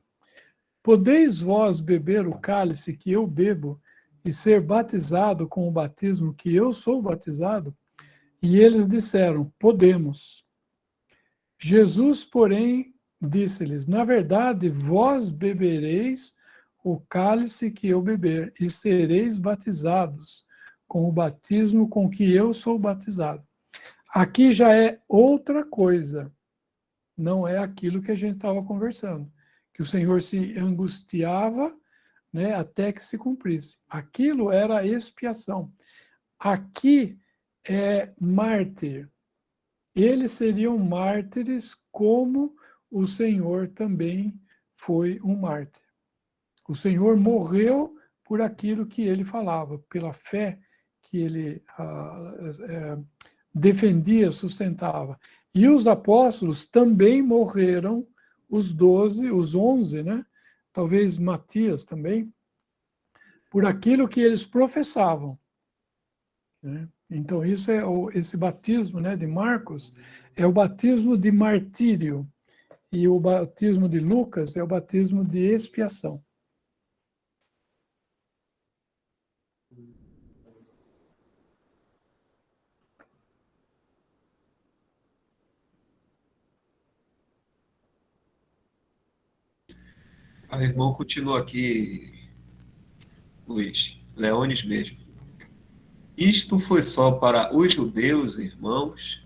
S3: Podeis vós beber o cálice que eu bebo e ser batizado com o batismo que eu sou batizado? E eles disseram, podemos. Jesus, porém, disse-lhes, na verdade, vós bebereis o cálice que eu beber e sereis batizados com o batismo com que eu sou batizado. Aqui já é outra coisa, não é aquilo que a gente estava conversando, que o Senhor se angustiava, né, até que se cumprisse. Aquilo era a expiação. Aqui é mártir. Eles seriam mártires como o Senhor também foi um mártir. O Senhor morreu por aquilo que ele falava, pela fé que ele defendia, sustentava. E os apóstolos também morreram, os 12, os 11, né? Talvez Matias também, por aquilo que eles professavam, né? Então, isso é esse batismo, né, de Marcos, é o batismo de martírio, e o batismo de Lucas é o batismo de expiação.
S1: A irmão continua aqui, Luiz, Leones mesmo. Isto foi só para os judeus, irmãos,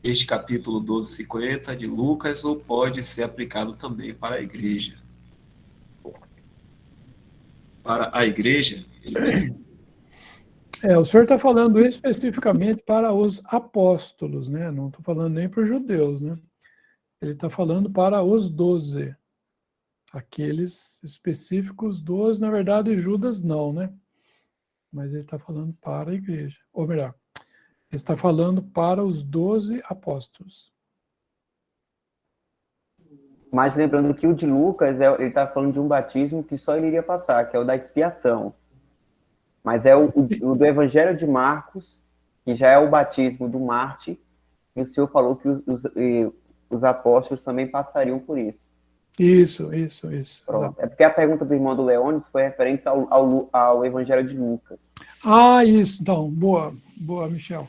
S1: este capítulo 12:50 de Lucas, ou pode ser aplicado também para a igreja? Para a igreja,
S3: o senhor está falando especificamente para os apóstolos, né? Não estou falando nem para os judeus, né? Ele está falando para os 12. Aqueles específicos 12, na verdade, Judas não, né? Mas ele está falando para a igreja. Ou melhor, ele está falando para os 12 apóstolos.
S5: Mas lembrando que o de Lucas, ele está falando de um batismo que só ele iria passar, que é o da expiação. Mas é o do Evangelho de Marcos, que já é o batismo do Marte, e o senhor falou que os apóstolos também passariam por isso.
S3: Isso.
S5: Pronto. É porque a pergunta do irmão do Leones foi referente ao Evangelho de Lucas.
S3: Isso. Então, boa, Michel.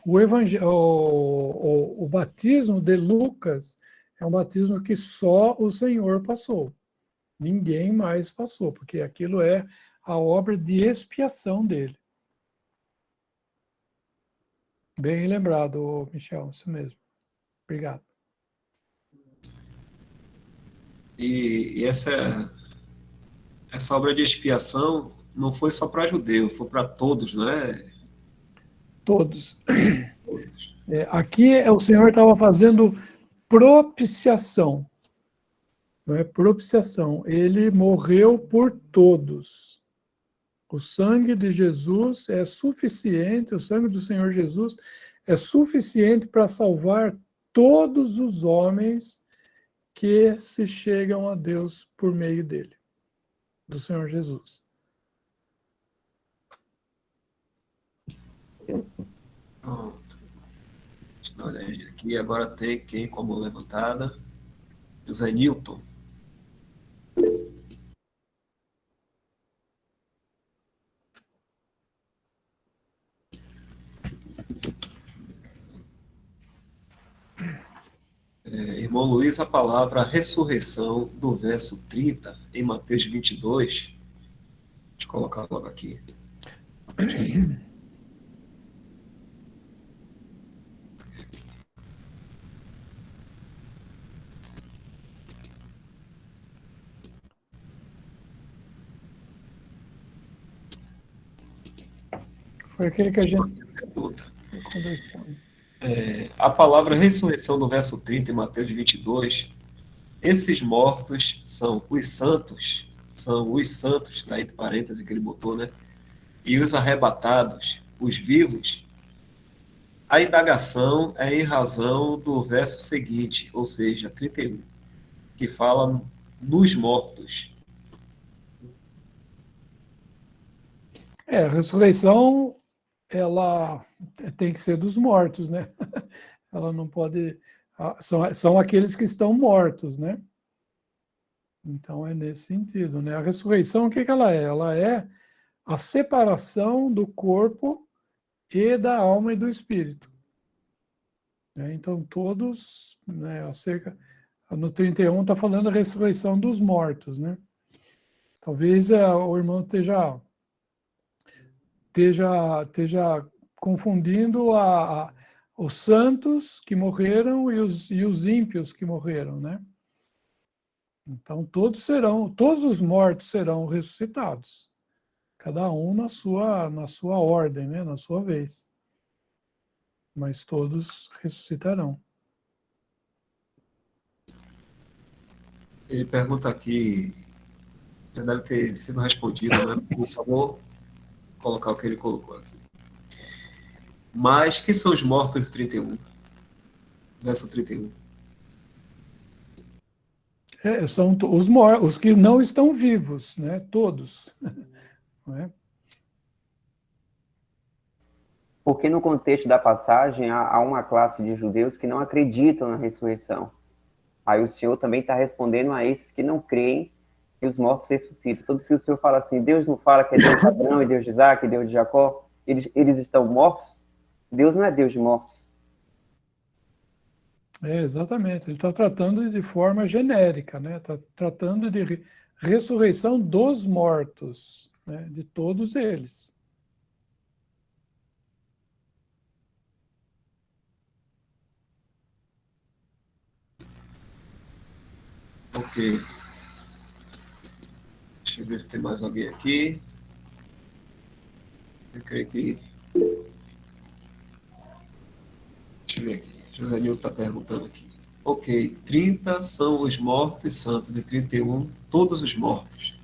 S3: O batismo de Lucas é um batismo que só o Senhor passou. Ninguém mais passou, porque aquilo é a obra de expiação dele. Bem lembrado, Michel, isso mesmo. Obrigado.
S1: E essa essa obra de expiação não foi só para judeu, foi para todos, não é?
S3: Todos. Aqui o Senhor estava fazendo propiciação. Não é propiciação. Ele morreu por todos. O sangue de Jesus é suficiente, o sangue do Senhor Jesus é suficiente para salvar todos os homens que se chegam a Deus por meio dele, do Senhor Jesus.
S1: Pronto. Deixa eu dar uma olhadinha aqui. Agora tem quem com a mão levantada? José Newton. Irmão Luiz, a palavra ressurreição do verso 30 em Mateus 22. Deixa eu colocar logo aqui.
S3: Foi aquele que a gente...
S1: A palavra ressurreição do verso 30 em Mateus 22, esses mortos são os santos, tá entre parênteses que ele botou, né? E os arrebatados, os vivos. A indagação é em razão do verso seguinte, ou seja, 31, que fala nos mortos.
S3: A ressurreição, ela tem que ser dos mortos, né? Ela não pode... São aqueles que estão mortos, né? Então, é nesse sentido, né? A ressurreição, o que ela é? Ela é a separação do corpo e da alma e do espírito. Então, todos, né, no 31 está falando a ressurreição dos mortos, né? Talvez o irmão esteja confundindo os santos que morreram e os ímpios que morreram, né? Então, todos os mortos serão ressuscitados, cada um na sua ordem, né? Na sua vez. Mas todos ressuscitarão.
S1: Ele pergunta aqui, já deve ter sido respondido, né? Eu só vou colocar o que ele colocou aqui. Mas quem são os mortos do 31? Verso 31.
S3: São os que não estão vivos, né? Todos. Não é?
S5: Porque no contexto da passagem há uma classe de judeus que não acreditam na ressurreição. Aí o Senhor também está respondendo a esses que não creem que os mortos ressuscitam. Tanto que o Senhor fala assim, Deus não fala que é Deus de Abraão, e Deus de Isaac, e Deus de Jacó, eles estão mortos? Deus não é Deus de mortos.
S3: Exatamente. Ele está tratando de forma genérica, né? Está tratando de ressurreição dos mortos, né? De todos eles.
S1: Ok. Deixa eu ver se tem mais alguém aqui. Eu creio que... Deixa eu ver aqui. José Nilton está perguntando aqui. Ok, 30 são os mortos santos e 31, todos os mortos.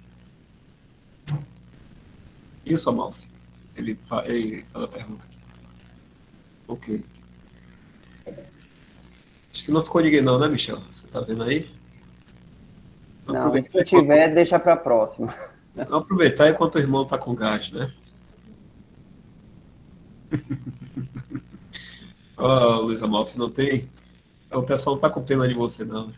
S1: Isso, Amalfi? Ele faz a pergunta aqui. Ok. Acho que não ficou ninguém não, né, Michel? Você está vendo aí?
S5: Não, se tiver, deixa para a próxima.
S1: Vamos aproveitar enquanto o irmão está com gás, né? Luiz Amalfi, não tem... O pessoal não está com pena de você, não.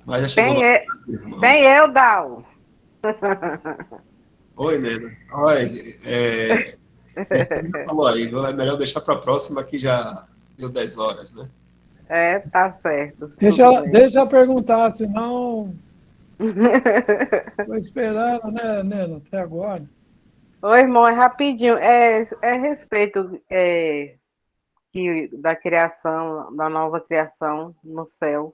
S1: Mas já chegou
S12: Bem eu, Dal.
S1: Oi, Nena. Oi, falou aí, é melhor deixar para a próxima que já deu 10 horas, né?
S12: Tá certo.
S3: Deixa eu perguntar, senão... Estou esperando, né, Nena, até agora.
S12: Oi, irmão, é rapidinho. É a respeito da criação, da nova criação no céu.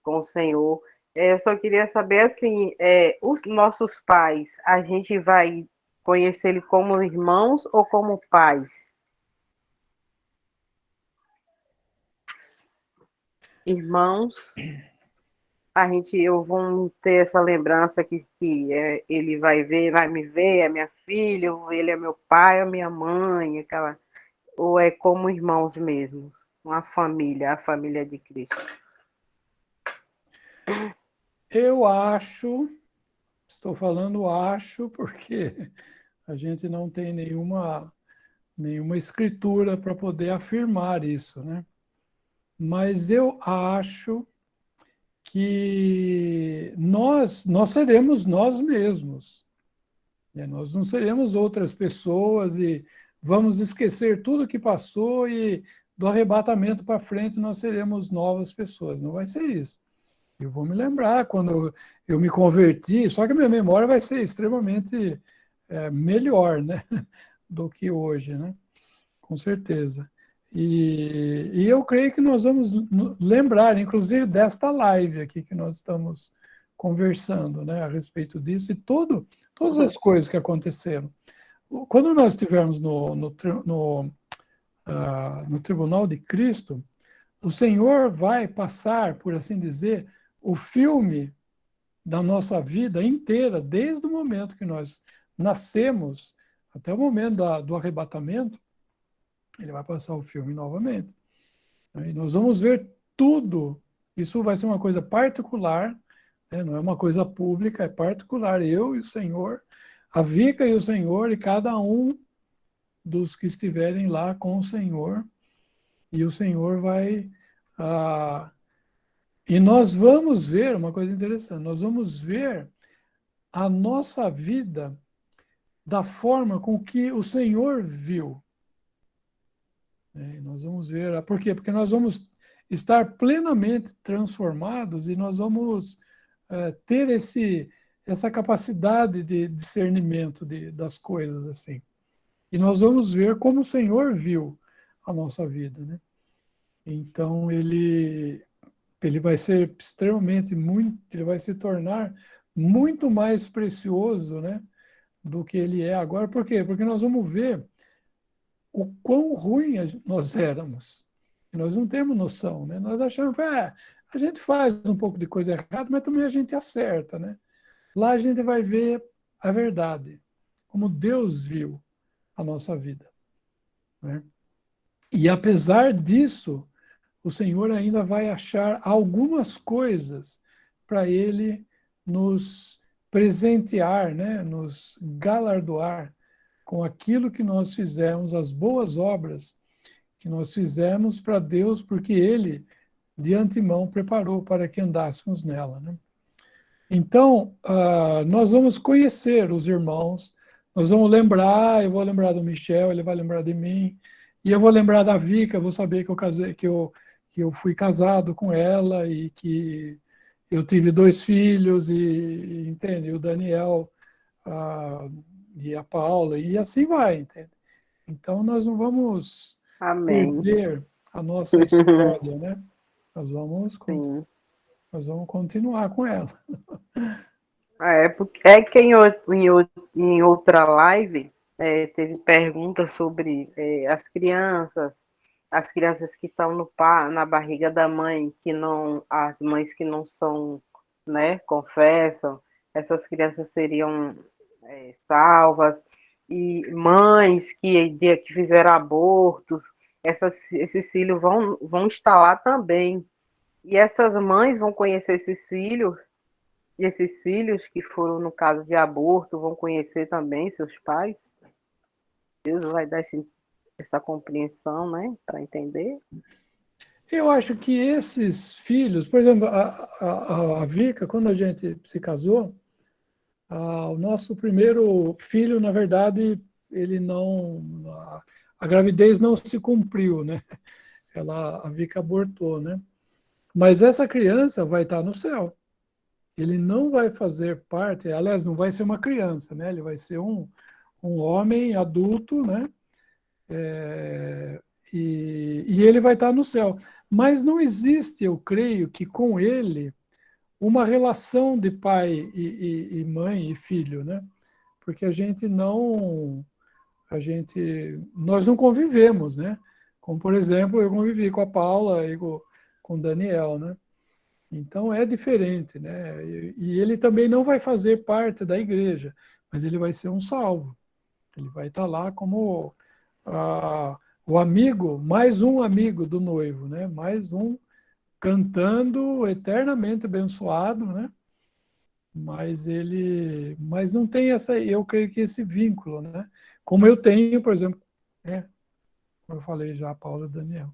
S12: com o Senhor. Eu só queria saber, assim, os nossos pais, a gente vai conhecer ele como irmãos ou como pais? Irmãos, eu vou ter essa lembrança que ele vai me ver, é minha filha, ou ele é meu pai, ou minha mãe, ou é como irmãos mesmos, uma família, a família de Cristo.
S3: Eu acho, estou falando acho, porque a gente não tem nenhuma escritura para poder afirmar isso, né? Mas eu acho que nós seremos nós mesmos, né? Nós não seremos outras pessoas e vamos esquecer tudo que passou e do arrebatamento para frente nós seremos novas pessoas. Não vai ser isso. Eu vou me lembrar quando eu me converti, só que a minha memória vai ser extremamente melhor, né, do que hoje, né? Com certeza. E eu creio que nós vamos lembrar, inclusive, desta live aqui que nós estamos conversando, né, a respeito disso e todas as coisas que aconteceram. Quando nós estivermos no Tribunal de Cristo, o Senhor vai passar, por assim dizer, o filme da nossa vida inteira, desde o momento que nós nascemos até o momento do arrebatamento, ele vai passar o filme novamente. E nós vamos ver tudo. Isso vai ser uma coisa particular, né? Não é uma coisa pública, é particular. Eu e o Senhor, a Vika e o Senhor, e cada um dos que estiverem lá com o Senhor. E o Senhor vai... E nós vamos ver, uma coisa interessante, nós vamos ver a nossa vida da forma com que o Senhor viu. Nós vamos ver, por quê? Porque nós vamos estar plenamente transformados e nós vamos ter essa capacidade de discernimento das coisas, assim. E nós vamos ver como o Senhor viu a nossa vida, né? Então, ele vai ser extremamente, ele vai se tornar muito mais precioso, né, do que ele é agora. Por quê? Porque nós vamos ver o quão ruim nós éramos. E nós não temos noção, né? Nós achamos que a gente faz um pouco de coisa errada, mas também a gente acerta, né? Lá a gente vai ver a verdade, como Deus viu a nossa vida, né? E apesar disso, o Senhor ainda vai achar algumas coisas para Ele nos presentear, né? Nos galardoar com aquilo que nós fizemos, as boas obras que nós fizemos para Deus, porque Ele, de antemão, preparou para que andássemos nela, né? Então, nós vamos conhecer os irmãos, nós vamos lembrar, eu vou lembrar do Michel, ele vai lembrar de mim, e eu vou lembrar da Vika, eu vou saber que eu casei, que eu fui casado com ela e que eu tive 2 filhos, e entende? O Daniel e a Paula, e assim vai, entende? Então, nós não vamos perder a nossa história, né? Nós vamos continuar com ela.
S12: É que em outra live teve perguntas sobre as crianças que estão na barriga da mãe, as mães que não são, né, confessam, essas crianças seriam salvas, e mães que fizeram abortos, esses filhos vão estar lá também. E essas mães vão conhecer esses filhos, e esses filhos que foram no caso de aborto vão conhecer também seus pais. Deus vai dar essa compreensão, né, para entender.
S3: Eu acho que esses filhos, por exemplo, a Vika, quando a gente se casou, o nosso primeiro filho, na verdade, a gravidez não se cumpriu, né? A Vika abortou, né? Mas essa criança vai estar no céu. Ele não vai fazer parte, aliás, não vai ser uma criança, né? Ele vai ser um homem adulto, né? E ele vai estar no céu. Mas não existe, eu creio, que com ele uma relação de pai e mãe e filho, né? Porque nós não convivemos, né? Como, por exemplo, eu convivi com a Paula e com o Daniel, né? Então é diferente, né? E ele também não vai fazer parte da igreja, mas ele vai ser um salvo. Ele vai estar lá como o amigo, mais um amigo do noivo, né? Mais um cantando eternamente abençoado, né? Mas não tem eu creio que esse vínculo, né? Como eu tenho, por exemplo, como eu falei já, Paulo e Daniel.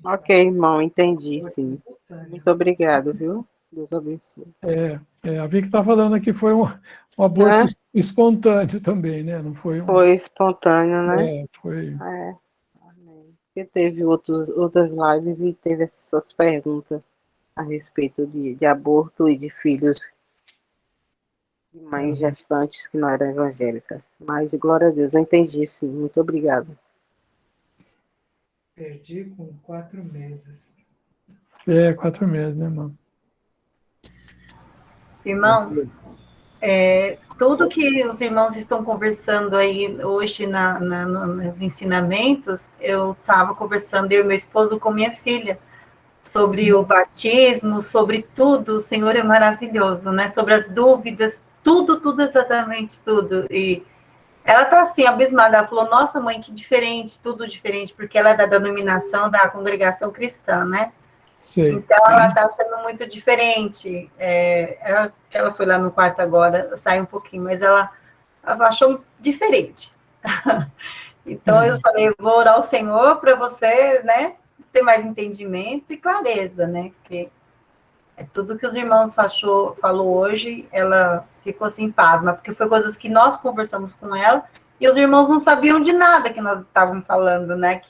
S12: Ok, irmão, entendi, sim. Muito obrigado, viu? Deus abençoe.
S3: A Vicky está falando aqui foi um aborto espontâneo também, né? Não foi
S12: Foi espontâneo, né?
S3: Foi.
S12: Amém. Porque teve outras lives e teve essas perguntas a respeito de aborto e de filhos de mães gestantes que não eram evangélicas. Mas, glória a Deus, eu entendi, sim. Muito obrigada.
S4: Perdi com 4 meses.
S3: 4 meses, né, mano?
S13: Irmãos, tudo que os irmãos estão conversando aí hoje nos ensinamentos, eu estava conversando, eu e meu esposo, com minha filha, sobre o batismo, sobre tudo. O Senhor é maravilhoso, né? Sobre as dúvidas, tudo, exatamente tudo. E ela está assim, abismada. Ela falou, nossa, mãe, que diferente, tudo diferente, porque ela é da denominação da congregação cristã, né?
S3: Sim.
S13: Então, ela está achando muito diferente. Ela foi lá no quarto agora, sai um pouquinho, mas ela achou diferente. Então, eu falei, vou orar ao Senhor para você, né, ter mais entendimento e clareza, né? Porque tudo que os irmãos falou hoje, ela ficou assim, pasma, porque foi coisas que nós conversamos com ela e os irmãos não sabiam de nada que nós estávamos falando, né?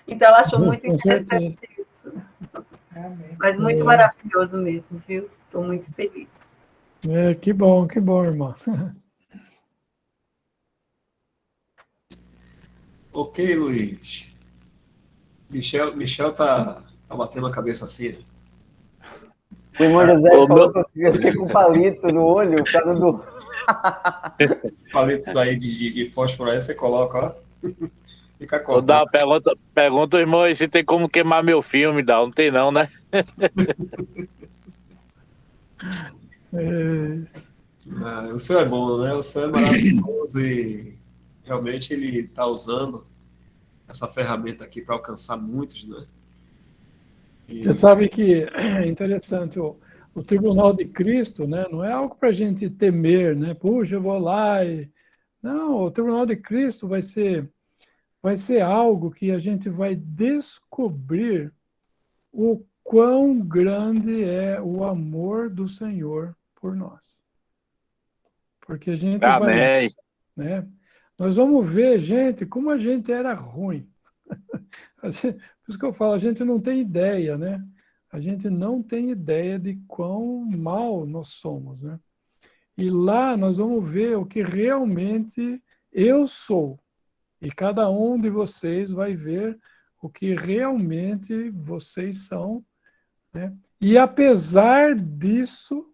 S13: Então, ela achou muito interessante isso. Mas muito maravilhoso mesmo, viu? Estou muito feliz.
S3: Que bom, irmã.
S1: Ok, Luiz. Michel tá batendo a cabeça assim.
S5: O irmão José falou que eu fiquei com palito no olho, por causa do...
S1: Palitos aí de fósforo aí, você coloca, ó. Fica
S6: Vou dar uma pergunta, irmão, aí se tem como queimar meu filme, não tem não, né?
S1: O Senhor é bom, né? O Senhor é maravilhoso e realmente Ele está usando essa ferramenta aqui para alcançar muitos, né?
S3: Você sabe que é interessante, o Tribunal de Cristo, né, não é algo para a gente temer, né? Puxa, eu vou lá e... Não, o Tribunal de Cristo vai ser algo que a gente vai descobrir o quão grande é o amor do Senhor por nós. Porque a gente vai... Né, nós vamos ver, gente, como a gente era ruim. Por isso que eu falo, a gente não tem ideia, né? A gente não tem ideia de quão mal nós somos, né? E lá nós vamos ver o que realmente eu sou. E cada um de vocês vai ver o que realmente vocês são, né? E apesar disso,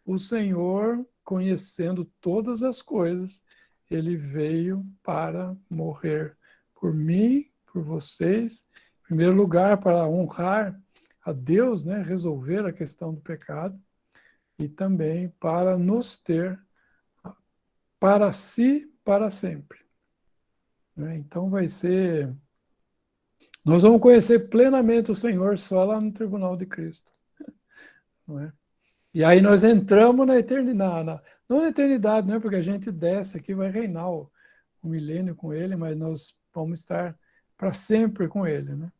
S3: o Senhor, conhecendo todas as coisas, Ele veio para morrer por mim, por vocês, em primeiro lugar, para honrar a Deus, né? Resolver a questão do pecado, e também para nos ter para si, para sempre. Então vai ser... Nós vamos conhecer plenamente o Senhor só lá no Tribunal de Cristo. Não é? E aí nós entramos na eternidade. Não na eternidade, não é porque a gente desce aqui, vai reinar o milênio com Ele, mas nós vamos estar para sempre com Ele. Né?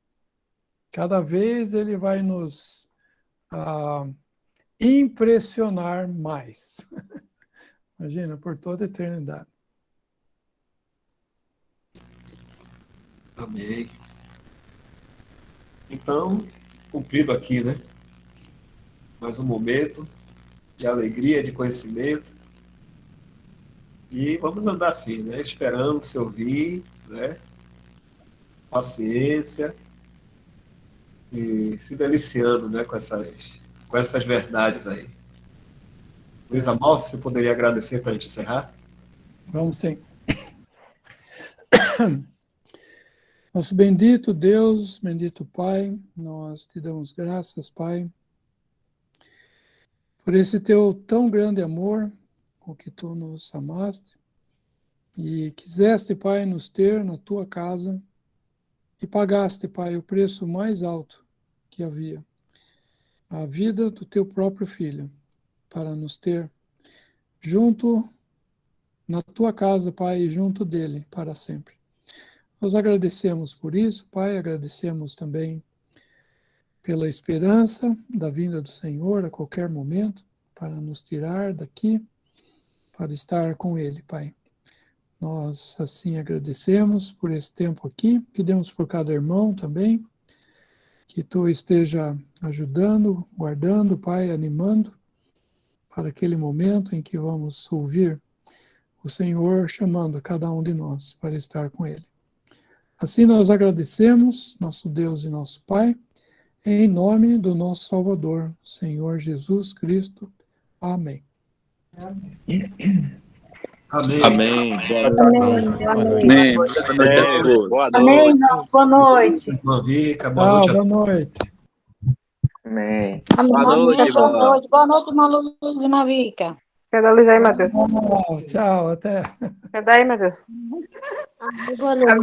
S3: Cada vez Ele vai nos impressionar mais. Imagina, por toda a eternidade.
S1: Amém. Então, cumprido aqui, né? Mais um momento de alegria, de conhecimento. E vamos andar assim, né? Esperando se ouvir, né? Paciência. e se deliciando, né, com essas verdades aí. Luiz Amalfi, você poderia agradecer para a gente encerrar?
S3: Vamos sim. Nosso bendito Deus, bendito Pai, nós te damos graças, Pai, por esse teu tão grande amor com que tu nos amaste e quiseste, Pai, nos ter na tua casa e pagaste, Pai, o preço mais alto que havia, a vida do teu próprio Filho, para nos ter junto na tua casa, Pai, e junto dele para sempre. Nós agradecemos por isso, Pai, agradecemos também pela esperança da vinda do Senhor a qualquer momento, para nos tirar daqui, para estar com Ele, Pai. Nós, assim, agradecemos por esse tempo aqui, pedimos por cada irmão também, que Tu esteja ajudando, guardando, Pai, animando, para aquele momento em que vamos ouvir o Senhor chamando a cada um de nós para estar com Ele. Assim nós agradecemos, nosso Deus e nosso Pai, em nome do nosso Salvador, Senhor Jesus Cristo. Amém.
S1: Amém.
S8: Amém. Boa
S13: Amém.
S8: noite.
S13: Amém.
S8: Boa noite a todos.
S6: Boa
S13: Amém,
S6: noite.
S13: irmãos. Boa noite.
S1: Boa Vica, boa noite a
S3: Boa noite.
S5: Amém.
S6: Boa noite, irmão.
S12: Boa noite, irmã Luz e irmã Vica.
S11: Quer dar luz aí, Matheus?
S3: Tchau, até.
S11: Quer dar aí, Matheus?
S12: Boa noite.